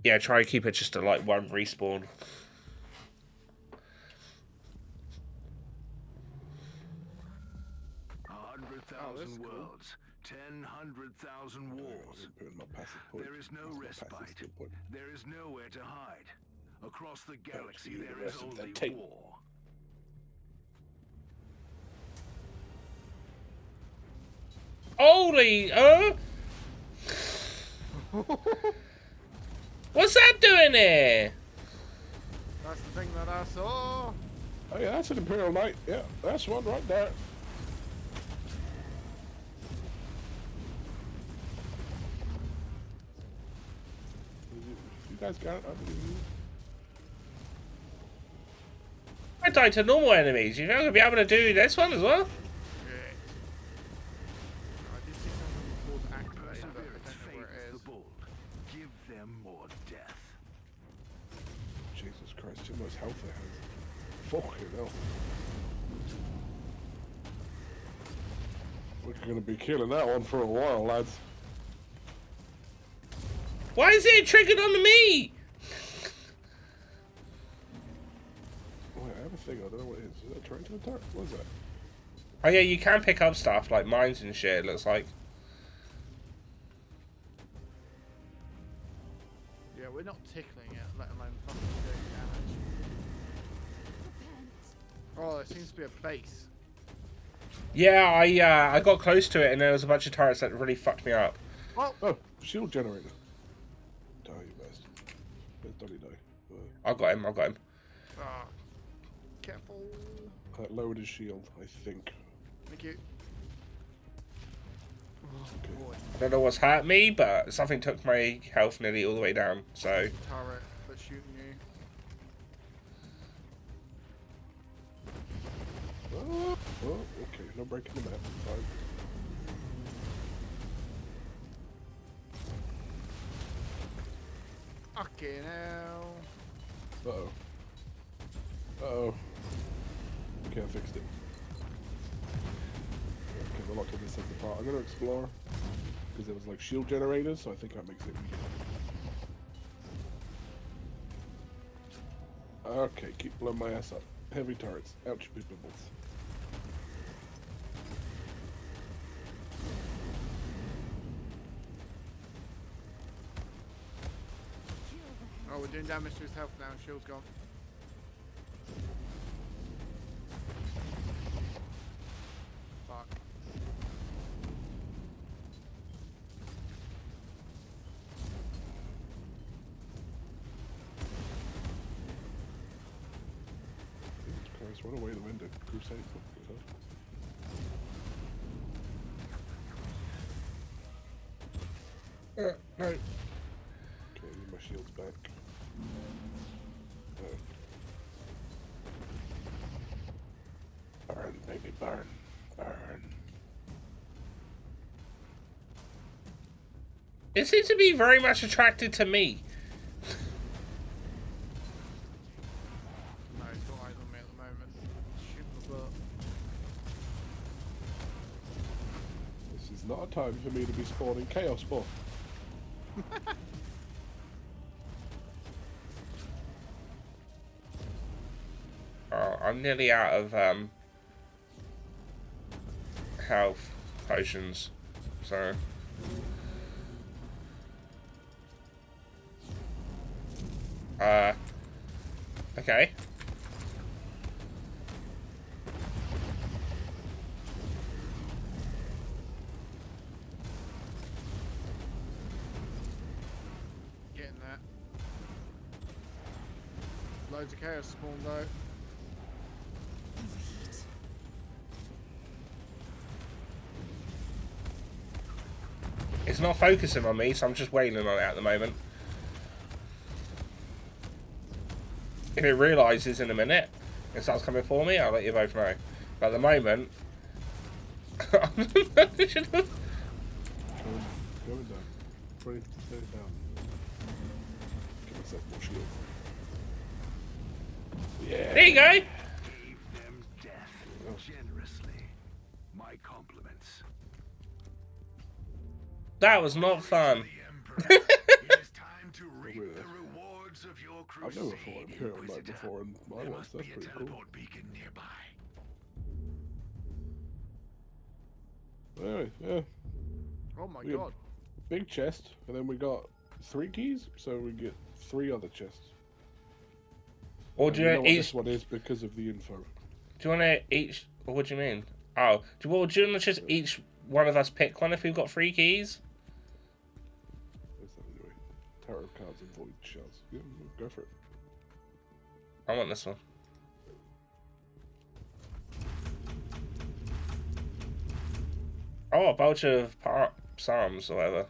Yeah, try to keep it just to like 1 respawn. Thousand worlds, 100,000 wars. There is no respite. There is nowhere to hide. Across the galaxy, there is only war. Holy, what's that doing here? That's the thing that I saw. Oh yeah, that's an Imperial Knight. Yeah, that's one right there. You guys got it? I believe you. I died to normal enemies. You think I'm going to be able to do this one as well? Shit. I did see something called activate, but I don't know where it is. Give them more death. Jesus Christ, too much health it has. Fucking hell. We're gonna be killing that one for a while, lads. Why is it triggered on me? Wait, I have a thing, I don't know what it is. Is that trying to attack? What is that? Oh yeah, you can pick up stuff like mines and shit, it looks like. Yeah, we're not tickling it, let alone fucking doing damage. Oh, there seems to be a base. Yeah, I got close to it and there was a bunch of turrets that really fucked me up. Oh, shield generator. Die, you bastard. Where's Donny die? I got him. Ah, careful. That lowered his shield, I think. Thank you. Oh, boy. I don't know what's hurt me, but something took my health nearly all the way down, so... Turret that's shooting you. Oh, okay, no breaking the map. Fine. Okay, now. Uh-oh. Uh-oh. Okay, I fixed it. Okay, we're locked in this second part. I'm gonna explore. Because there was like shield generators, so I think that makes it weird. Okay, keep blowing my ass up. Heavy turrets. Ouch, big bubbles. Oh, we're doing damage to his health now. Shield's gone. Guys, run away the window. Crusade. No. Okay, need my shields back. Burn, baby, burn. Burn. It seems to be very much attracted to me. No, he's got eyes on me at the moment. Shoot my butt. This is not a time for me to be spawning chaos spawn. Oh, I'm nearly out of health potions, so okay. Getting that. Loads of chaos spawn though. It's not focusing on me, so I'm just wailing on it at the moment. If it realises in a minute it starts coming for me, I'll let you both know. But at the moment, Going down. 20 to 30 down. Give myself more shield. Yeah. there you go. Gave them death generously. My compliments. That was not fun. The Emperor, it is time to reap the rewards of your I've crusade, never fought Imperial Knight Inquisitor. before in my There life. must That's be a pretty cool. teleport beacon nearby. Anyway, yeah. Oh my We got god. big chest, and then we got 3 keys, so we get 3 other chests. Or And do you you know what each? this one is because of the info. Do you want to each? Or what do you mean? Oh, do you want to just each one of us pick one if we've got 3 keys? What's that anyway? Tarot cards and void shells. Yeah, go for it. I want this one. Oh, a bunch of psalms or whatever.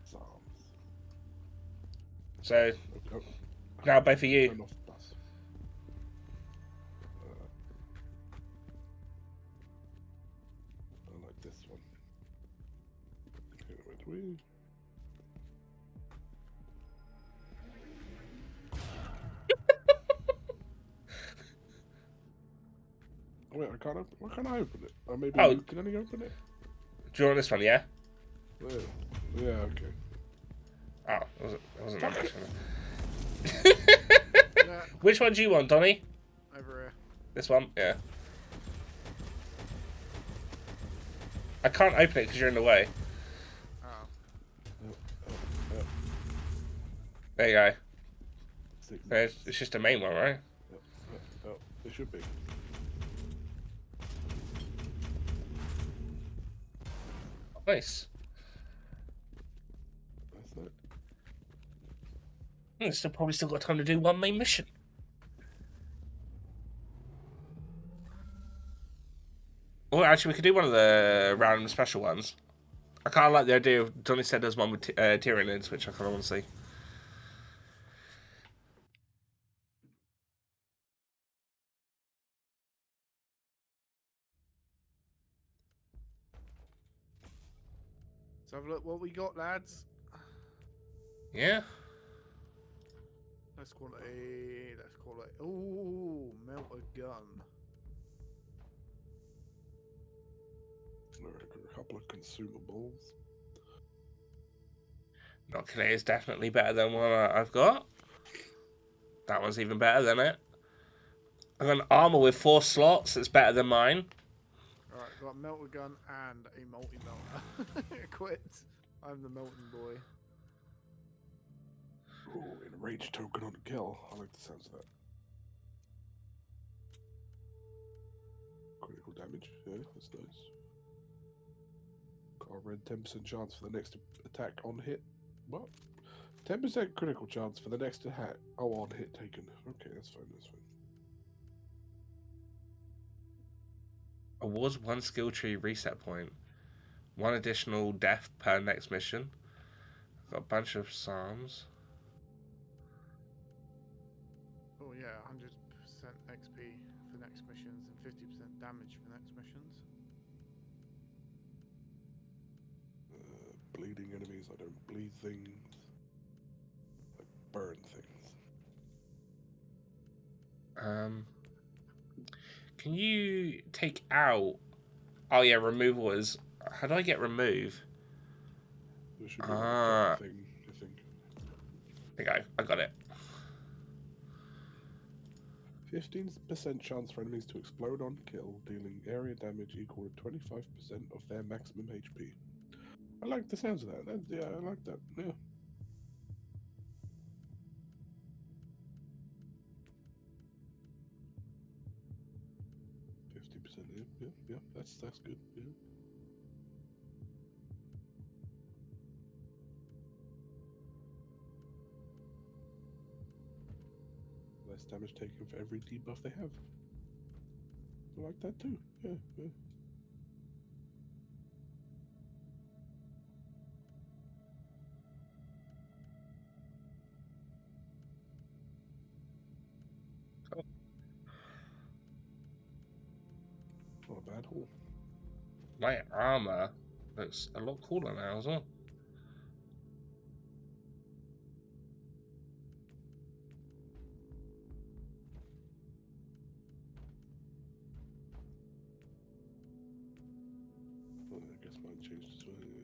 Psalms. So Oh, now both of you. turn off the bus. I like this one. Okay, where do we? Wait, I can't open. Why can't I open it? Or maybe Oh. you can only open it. Do you want this one? Yeah. Yeah. Yeah. Okay. Oh, it wasn't that much. Yeah, Which one do you want, Donny? over here. This one? Yeah. I can't open it because you're in the way. Oh. There you go. Signal. It's just a main one, right? Oh, it should be. Nice. That's it. Probably still got time to do one main mission. Well, actually, we could do one of the random special ones. I kind of like the idea of Donny said there's one with Tyranids, which I kind of want to see. Let's have a look what we got, lads. Yeah. Let's call it. Ooh, melt a gun. A couple of consumables. Knocking it is definitely better than one I've got. That one's even better than it. I've got an armor with 4 slots. It's better than mine. Alright, got a melter gun and a multi-melter. Equipped. I'm the melting boy. Ooh, enraged token on a kill. I like the sounds of that. Critical damage. Yeah, that's nice. Got a red 10% chance for the next attack on hit. What? 10% critical chance for the next attack. Oh, on hit taken. Okay, that's fine. That's fine. Awards 1 skill tree reset point. 1 additional death per next mission. Got a bunch of psalms. Oh yeah, 100% XP for next missions and 50% damage for next missions. Bleeding enemies, I don't bleed things. I burn things. Can you take out... Oh yeah, removal is... How do I get remove? There should be like a thing, I think. There you go, I got it. 15% chance for enemies to explode on kill, dealing area damage equal to 25% of their maximum HP. I like the sounds of that. Yeah, I like that. Yeah. Yeah, that's good. Yeah. Less damage taken for every debuff they have. I like that too. Yeah. Not a bad haul. My armor looks a lot cooler now as well. Well, I guess mine changed as well. Yeah.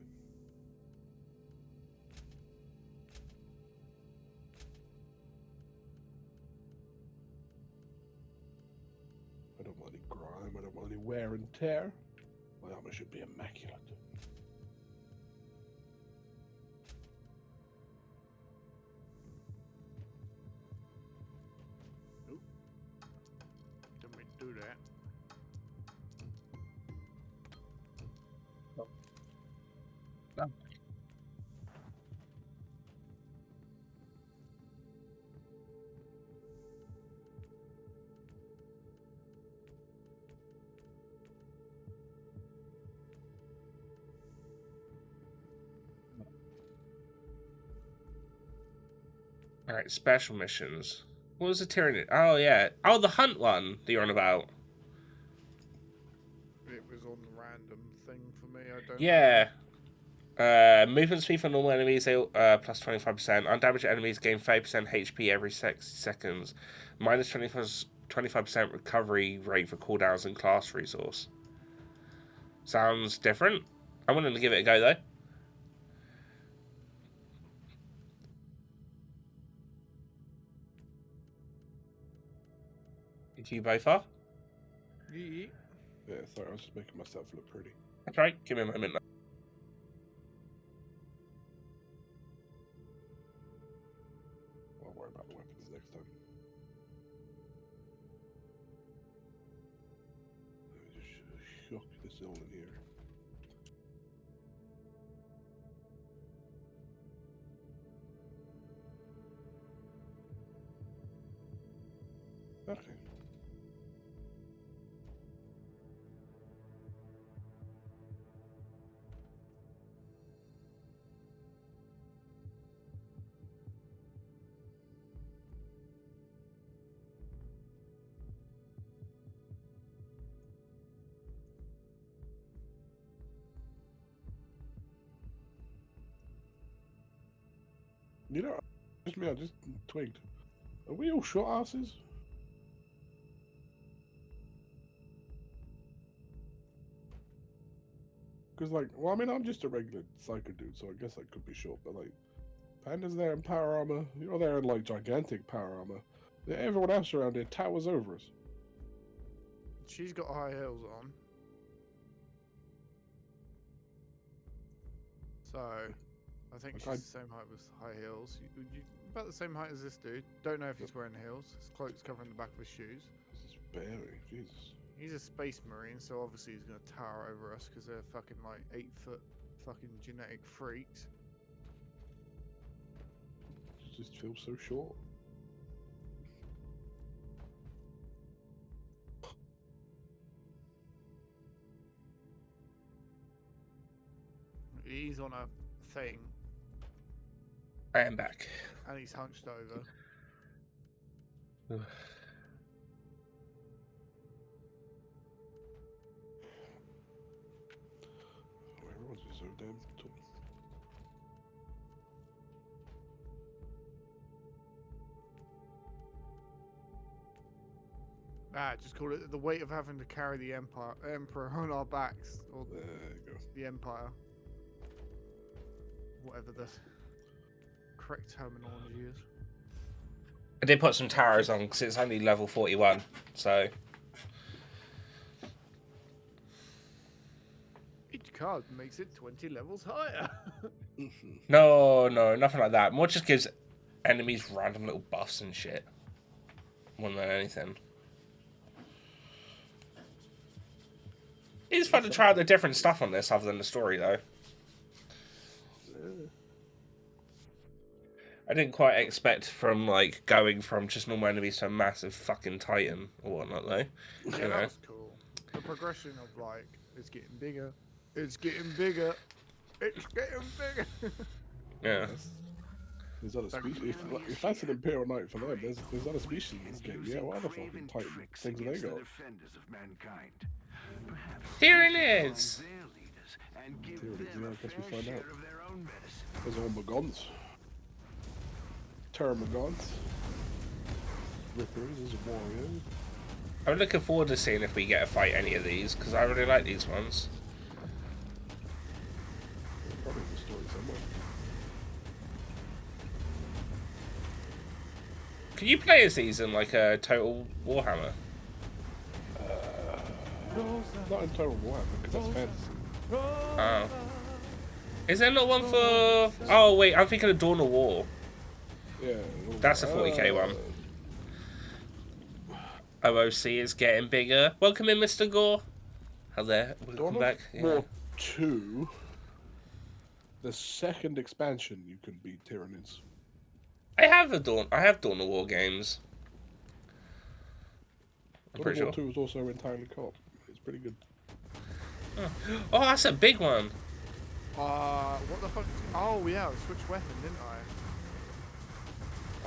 I don't want any grime, I don't want any wear and tear. My armor should be immaculate. Nope. Didn't mean to do that. Alright, special missions. What was the tyranny? Oh, yeah. Oh, the hunt one that you're on about. It was on the random thing for me, I don't know. Yeah. Movement speed for normal enemies, plus 25%. Undamaged enemies gain 30% HP every 6 seconds. Minus 25% recovery rate for cooldowns and class resource. Sounds different. I'm willing to give it a go, though. You both are? Yeah. Yeah, sorry, I was just making myself look pretty. That's right. Give me a moment. I'll worry about the weapons next time. Let me just shock this all in here. Okay. You know, just me, I just twigged. Are we all short asses? Because, like, well, I mean, I'm just a regular psycho dude, so I guess I could be short, but, like, Panda's there in power armor, you're there in, like, gigantic power armor. Everyone else around here towers over us. She's got high heels on. So, I think she's the same height with high heels. About the same height as this dude. Don't know if he's wearing heels. His cloak's covering the back of his shoes. This is barely, Jesus. He's a space marine, so obviously he's going to tower over us because they're fucking like 8-foot fucking genetic freaks. It just feels so short. thing. I am back. And he's hunched over. Everyone's just so damn tall. Just call it the weight of having to carry the Emperor on our backs. Or There you go. the Empire. Whatever the correct terminology is. I did put some towers on because it's only level 41, so... Each card makes it 20 levels higher. No, nothing like that. More just gives enemies random little buffs and shit. More than anything. It's fun to try out the different stuff on this other than the story, though. I didn't quite expect from, like, going from just normal enemies to a massive fucking titan or whatnot, though. Yeah, You know? that was cool. The progression of, like, it's getting bigger. It's getting bigger. It's getting bigger. Yeah. There's other species. If that's an Imperial Knight for them, there's other species in this game. Yeah, what other fucking Titan things have they got? Here it is! Here it is, yeah, I guess we find out. There's all Magons. Terramagons. Rippers, there's a warrior. I'm looking forward to seeing if we get to fight any of these, because I really like these ones. Probably the story somewhere. Can you play as these in, like, a total Warhammer? Not in Total Warhammer, because that's fantasy. Oh. Is there not one for... Oh, wait, I'm thinking of Dawn of War. Yeah. That's a 40k one. OOC is getting bigger. Welcome in, Mr. Gore. How there? Welcome back. Yeah. War 2, the second expansion, you can beat Tyranids. I have Dawn of War games. I'm pretty Dawn of sure. War 2 is also entirely co-op. It's pretty good. Oh, that's a big one. What the fuck? Oh yeah, I switched weapon, didn't I?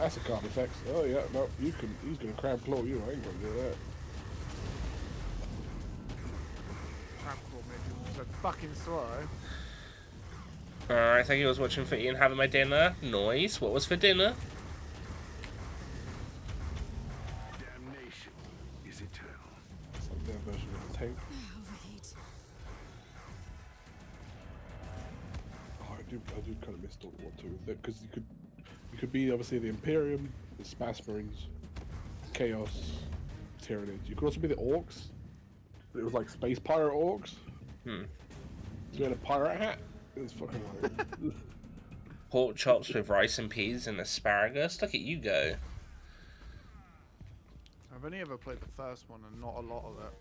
That's a card effect. Oh yeah, no, you can. He's gonna crab claw you. I ain't gonna do that. Crab claw me so fucking slow. Alright, thank you. I was watching for Ian having my dinner. Noise. What was for dinner? Damnation is eternal. It's like their version of the tank. Oh, I do kind of miss Dawn of War 2 because you could be obviously the Imperium, the Space Marines, Chaos, Tyranids. You could also be the Orcs. It was like space pirate Orcs. So you had a pirate hat. It was fucking weird. Pork chops with rice and peas and asparagus. Look at you go. I've only ever played the first one and not a lot of it.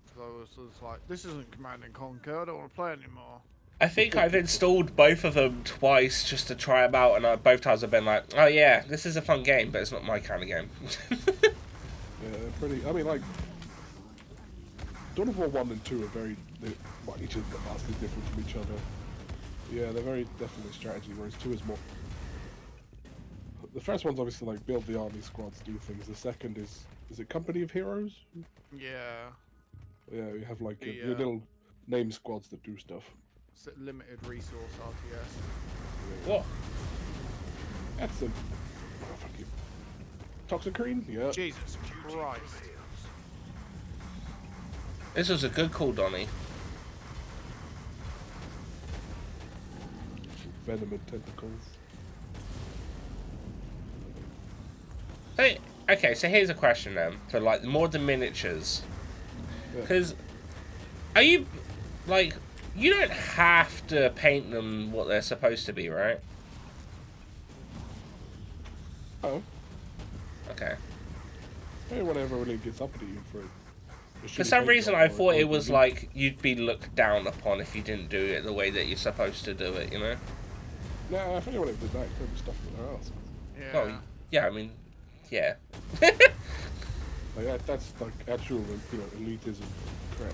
Because I was just like, this isn't Command and Conquer. I don't want to play anymore. I think I've installed both of them twice just to try them out, and both times I've been like, oh yeah, this is a fun game, but it's not my kind of game. Yeah, they're pretty. I mean, like, Dawn of War 1 and 2 are very, well, each is vastly different from each other. Yeah, they're very definitely strategy, whereas 2 is more. The first one's obviously like build the army squads, do things. The second is it Company of Heroes? Yeah. Yeah, you have like your little name squads that do stuff. Limited resource RTS. What? That's a. Oh, fuck you. Toxicrene? Yeah. Jesus Christ. This was a good call, Donny. Venom and tentacles. Hey, okay, so here's a question then for like more the miniatures, because are you like you don't have to paint them what they're supposed to be, right? Oh. Okay. Anyone ever really gets up to you for it? For some reason, I thought it was like you'd be looked down upon if you didn't do it the way that you're supposed to do it, you know? Nah, if anyone ever did that, they'd be stuff in their ass. Yeah. Well, yeah, I mean, yeah. Like that's like actual, elitism crap.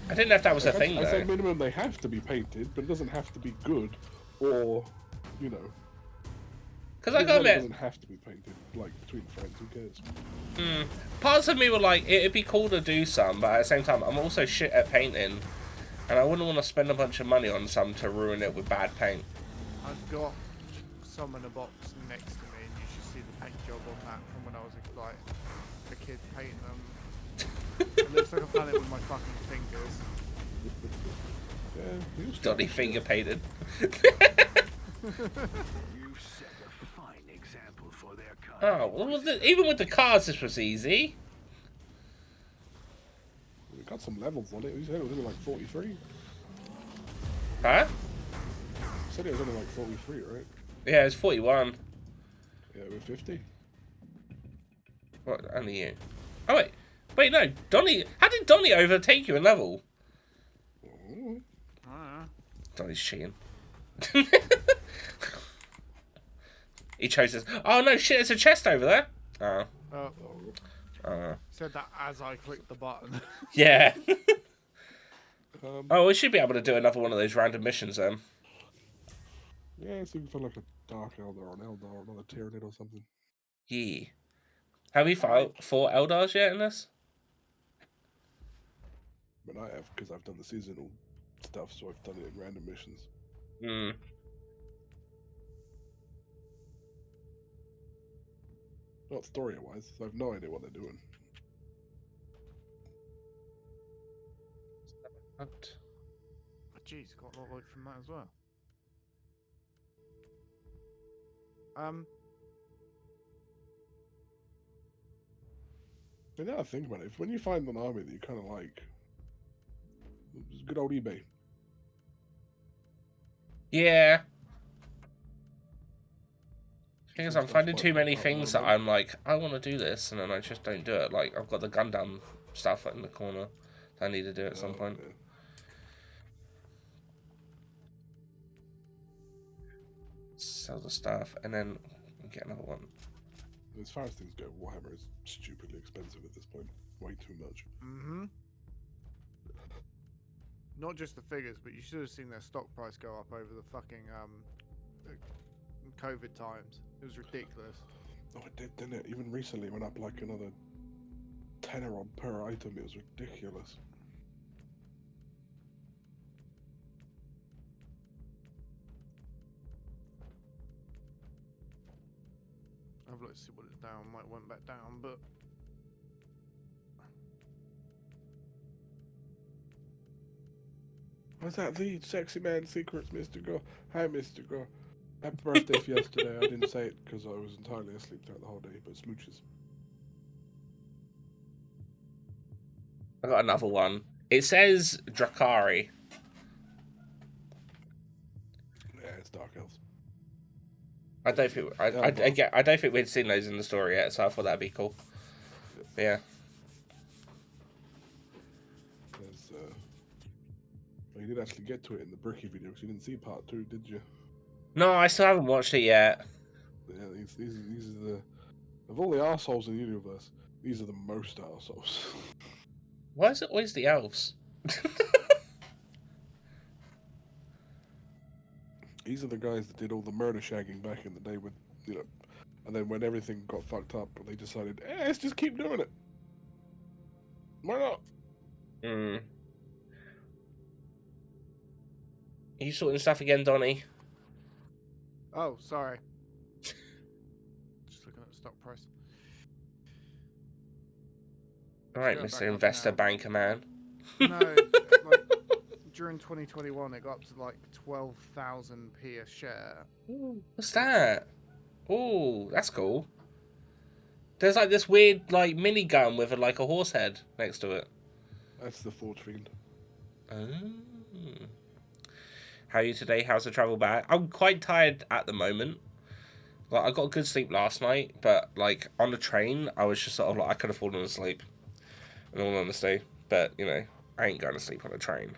I didn't know if that was a thing, I though. said minimum they have to be painted, but it doesn't have to be good, or, you know. Because I got it admit, doesn't have to be painted, like, between friends, who cares? parts of me were like, it'd be cool to do some, but at the same time, I'm also shit at painting, and I wouldn't want to spend a bunch of money on some to ruin it with bad paint. I've got some in a box next to me, and you should see the paint job on that from when I was like a kid painting them. It looks like I've done it with my fucking fingers. Yeah, Donny finger painted. You set a fine example for their kind. Oh, well, even with the cars, this was easy. We got some levels on it. We said it was only like 43. Huh? You said it was only like 43, right? Yeah, it's 41. Yeah, we're 50. What? Only you. Oh, wait. Wait, no. Donny. How did Donny overtake you in level? Donny's cheating. He chose this. Oh, no, shit. There's a chest over there. Oh. Said that as I clicked the button. Yeah. Oh, we should be able to do another one of those random missions then. Yeah, see if we find like a Dark Elder or an Eldar or another Tyranid or something. Yeah. Have we fought 4 Eldars yet in this? I mean, I have, because I've done the seasonal stuff, so I've done it in random missions. Not story-wise, so I've no idea what they're doing. What? Oh, jeez, got a lot of loot from that as well. But now I think about it, when you find an army that you kind of like, it's good old eBay. Yeah. Thing is, I'm finding too many things that I'm like, I want to do this, and then I just don't do it. Like, I've got the Gundam stuff in the corner that I need to do at some point. Yeah. Sell the stuff, and then get another one. As far as things go, Warhammer is stupidly expensive at this point. Way too much. Not just the figures, but you should have seen their stock price go up over the fucking COVID times. It was ridiculous. Oh, it did, didn't it? Even recently, it went up like another tenner on per item. It was ridiculous. I've looked to see what it's down. Might went back down, but Was that the sexy man secrets, Mr. Go? Hi, Mr. Go. Happy birthday for yesterday. I didn't say it because I was entirely asleep throughout the whole day, but smooches. I got another one. It says Drakari. Yeah, it's Dark Elves. I don't think I don't think we'd seen those in the story yet, so I thought that'd be cool. But yeah. There's, well, you did actually get to it in the Bricky video because you didn't see part 2, did you? No, I still haven't watched it yet. Yeah, these are the, of all the arseholes in the universe, these are the most arseholes. Why is it always the elves? These are the guys that did all the murder shagging back in the day with, you know, and then when everything got fucked up, they decided, let's just keep doing it. Why not? Are you sorting stuff again, Donny? oh, sorry. Just looking at the stock price. Alright, Let's go Mr. back up Investor now. Banker Man. No, like, during 2021, it got up to like 12,000p a share. Ooh, what's that? Oh, that's cool. There's like this weird like minigun with like a horse head next to it. That's the Forge Fiend. Oh. How are you today? How's the travel back? I'm quite tired at the moment. Like, I got a good sleep last night, but like on the train, I was just sort of like I could have fallen asleep. In all honesty, but you know, I ain't going to sleep on a train.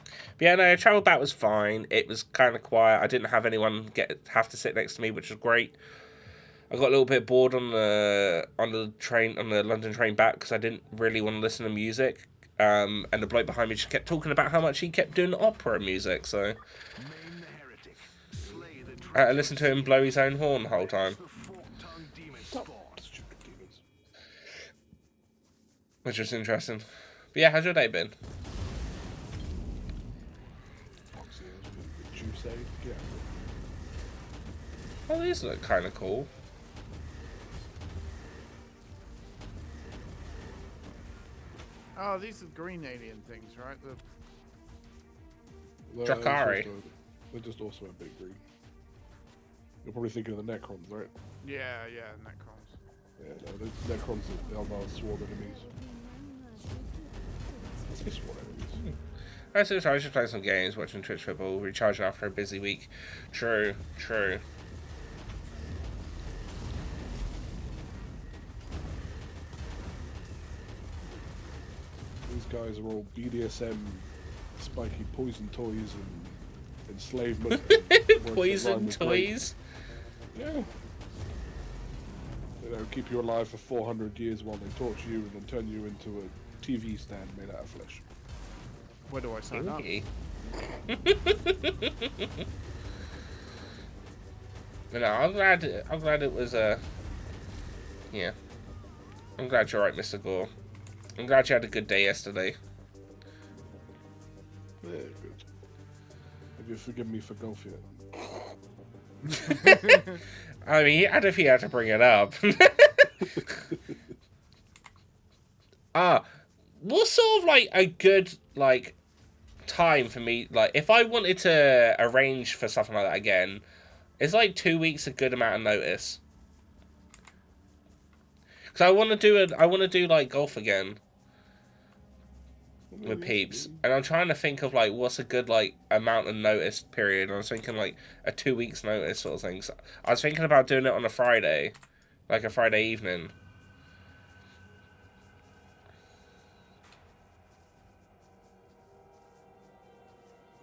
But yeah, no, travel back was fine. It was kind of quiet. I didn't have anyone have to sit next to me, which was great. I got a little bit bored on the train, on the London train back, because I didn't really want to listen to music. and the bloke behind me just kept talking about how much he kept doing opera music. So Maim the heretic. Slay the I listened to him blow his own horn the whole time, the fork-tongued demon spawn. Stupid demons. which was interesting. But yeah, how's your day been? Yeah. Oh, these look kind of cool. Oh, these are green alien things, right? Drakari. They're just also a big green. You're probably thinking of the Necrons, right? Yeah, Necrons. Yeah, no, the Necrons are our sworn enemies. I say sworn enemies. I was just playing some games, watching Twitch football, recharging after a busy week. True. These guys are all BDSM, spiky poison toys, and enslavement. and Poison toys. Yeah. You know, keep you alive for 400 years while they torture you and then turn you into a TV stand made out of flesh. Where do I sign up? But no, I'm glad it was yeah. I'm glad you're right, Mr. Gore. I'm glad you had a good day yesterday. Yeah, good. Have you forgiven me for golf yet? I mean, I don't know if he had to bring it up. What's sort of like a good time for me? Like, if I wanted to arrange for something like that again, is like 2 weeks a good amount of notice? Because I want to do like golf again with peeps, and I'm trying to think of like what's a good like amount of notice period. I was thinking like a 2 weeks notice sort of thing. So I was thinking about doing it on a Friday, like a Friday evening.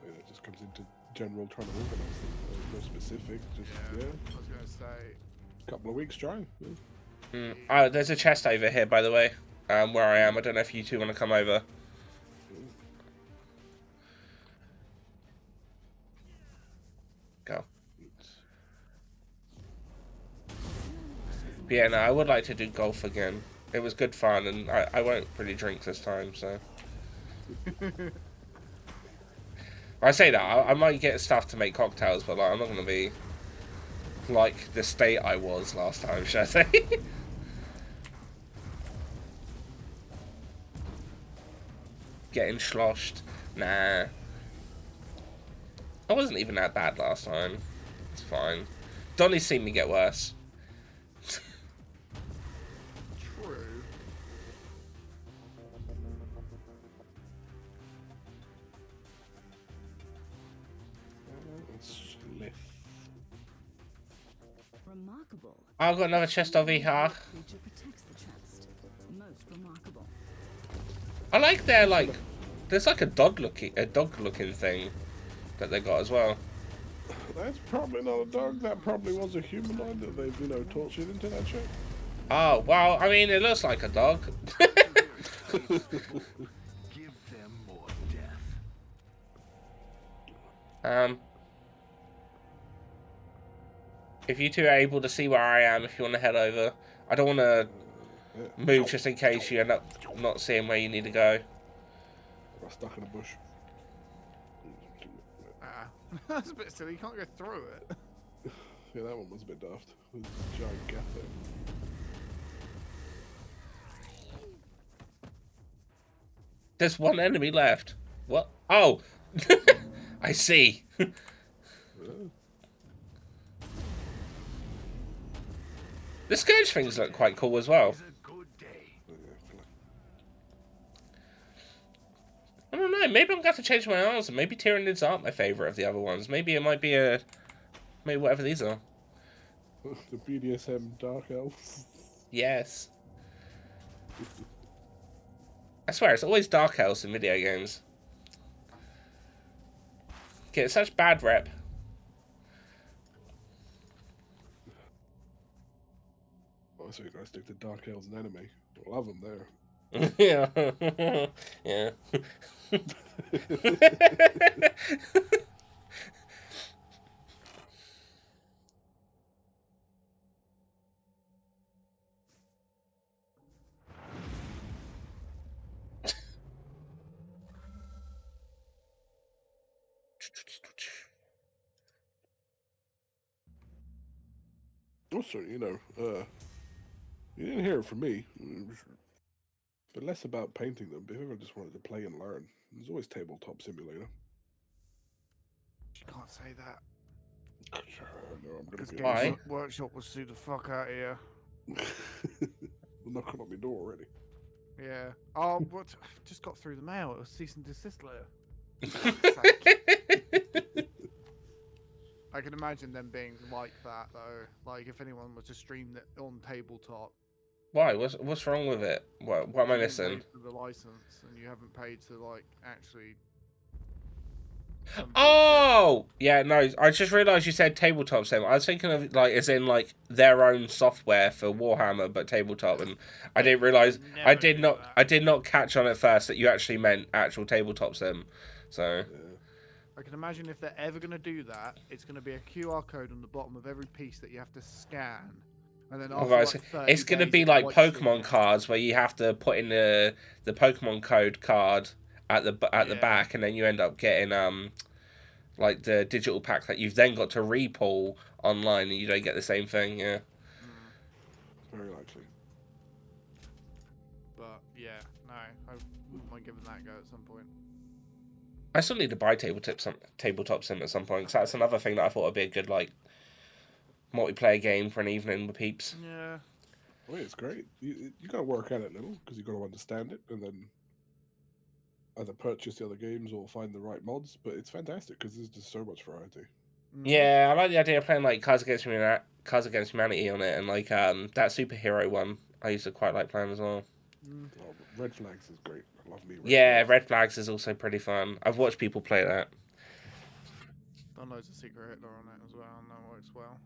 It just comes into general trying to organise things. No specific, just yeah. I was gonna say. Couple of weeks trying. Yeah. Oh, there's a chest over here, by the way, where I am. I don't know if you two want to come over. Go. But yeah, no, I would like to do golf again. It was good fun, and I won't really drink this time, so. I say that, I might get stuff to make cocktails, but like, I'm not going to be like the state I was last time, should I say? Getting sloshed. Nah. I wasn't even that bad last time. It's fine. Donny's seen me get worse. True. Remarkable. I've got another chest over here. Creature protects the chest. Most remarkable. I like their like. There's like a dog looking thing that they got as well. That's probably not a dog. That probably was a humanoid that they've, you know, tortured into that shape. Oh well, I mean, it looks like a dog. Give them more death. If you two are able to see where I am, if you want to head over, I don't want to move just in case you end up not seeing where you need to go. I got stuck in a bush. That's a bit silly. You can't go through it. Yeah, that one was a bit daft. There's a giant gap there. There's one enemy left. What? Oh! I see. The Scourge things look quite cool as well. I don't know, maybe I'm going to have to change my answer. Maybe Tyranids aren't my favourite of the other ones. Maybe it might be a... Maybe whatever these are. The BDSM Dark Elves. Yes. I swear, it's always Dark Elves in video games. Get such bad rep. Oh, so you're going to stick to Dark Elves and anime. I love them there. Yeah. Yeah. Also, you didn't hear it from me. But less about painting them. But if ever just wanted to play and learn, there's always Tabletop Simulator. You can't say that. No, I'm gonna Because be Why? Games Workshop will sue the fuck out of you. They're knocking on my door already. Yeah. Oh, what? Just got through the mail. It was cease and desist letter. I can imagine them being like that though. Like if anyone was to stream it on tabletop. Why? What's wrong with it? What am I You didn't missing? pay for the license, and you haven't paid to like actually. Oh! Yeah, no, I just realised you said tabletop sim. I was thinking of, like, as in, like, their own software for Warhammer, but tabletop, and I didn't realise, I did not catch on at first that you actually meant actual tabletop sim, so... I can imagine if they're ever going to do that, it's going to be a QR code on the bottom of every piece that you have to scan. And then after like 30 it's going to days, be it like wipes Pokemon it. cards, where you have to put in the Pokemon code card at the back, and then you end up getting like the digital pack that you've then got to repull online, and you don't get the same thing. Yeah. Very likely. But yeah, no, I wouldn't mind giving that a go at some point. I still need to buy tabletop sim at some point, because that's another thing that I thought would be a good like multiplayer game for an evening with peeps. Yeah. Well, it's great. You got to work at it a little because you got to understand it, and then either purchase the other games or find the right mods. But it's fantastic because there's just so much variety. Yeah, I like the idea of playing like Cards Against Humanity on it, and like that superhero one I used to quite like playing as well. Oh, Red Flags is great. I love me. Red Flags is also pretty fun. I've watched people play that. Done loads of Secret Hitler on it as well, and that works well.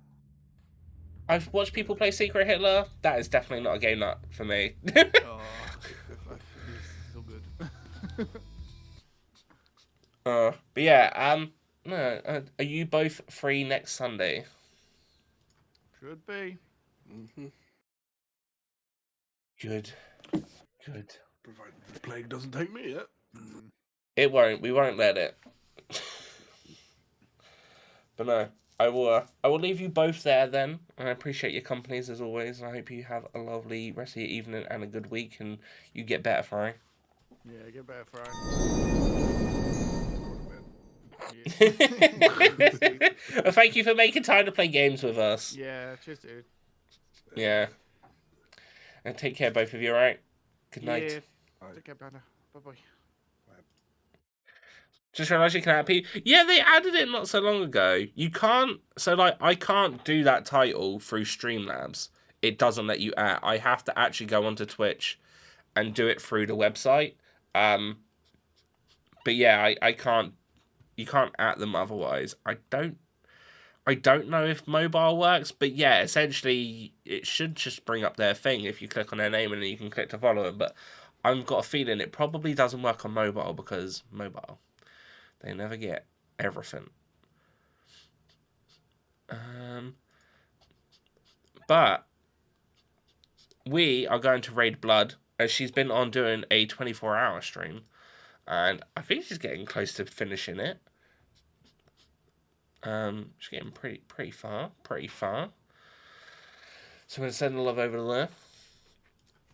I've watched people play Secret Hitler. That is definitely not a game that for me. Oh, it's all good. But yeah, no, are you both free next Sunday? Should be. Good. Provided the plague doesn't take me yet. It won't. We won't let it. But no, I will leave you both there then. I appreciate your companies as always. I hope you have a lovely rest of your evening and a good week, and you get better, Fry. Yeah, get better, Fry. Well, thank you for making time to play games with us. Yeah, cheers, dude. Yeah. And take care, both of you, alright? Good night. Yeah. Take care, brother. Bye-bye. Just realised you can add people. Yeah, they added it not so long ago. You can't... So, like, I can't do that title through Streamlabs. It doesn't let you add. I have to actually go onto Twitch and do it through the website. But yeah, I can't... You can't at them otherwise. I don't know if mobile works, but yeah, essentially it should just bring up their thing if you click on their name and then you can click to follow them. But I've got a feeling it probably doesn't work on mobile because mobile, they never get everything. But we are going to raid Blood as she's been on doing a 24-hour stream, and I think she's getting close to finishing it. She's getting pretty far. So I'm going to send the love over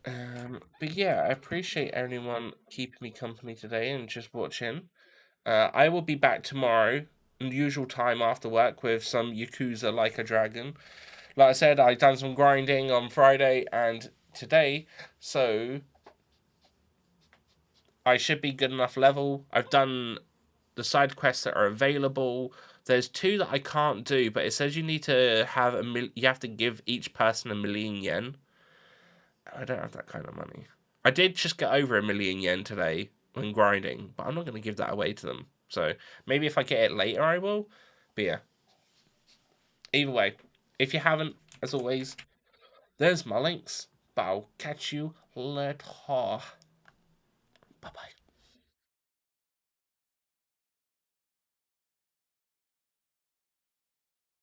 there. But yeah, I appreciate everyone keeping me company today and just watching. I will be back tomorrow, usual time after work, with some Yakuza Like a Dragon. Like I said, I've done some grinding on Friday and today, so I should be good enough level. I've done the side quests that are available. There's 2 that I can't do, but it says you need to have you have to give each person 1,000,000 yen. I don't have that kind of money. I did just get over 1,000,000 yen today when grinding, but I'm not going to give that away to them. So maybe if I get it later, I will. But yeah. Either way, if you haven't, as always, there's my links. But I'll catch you later.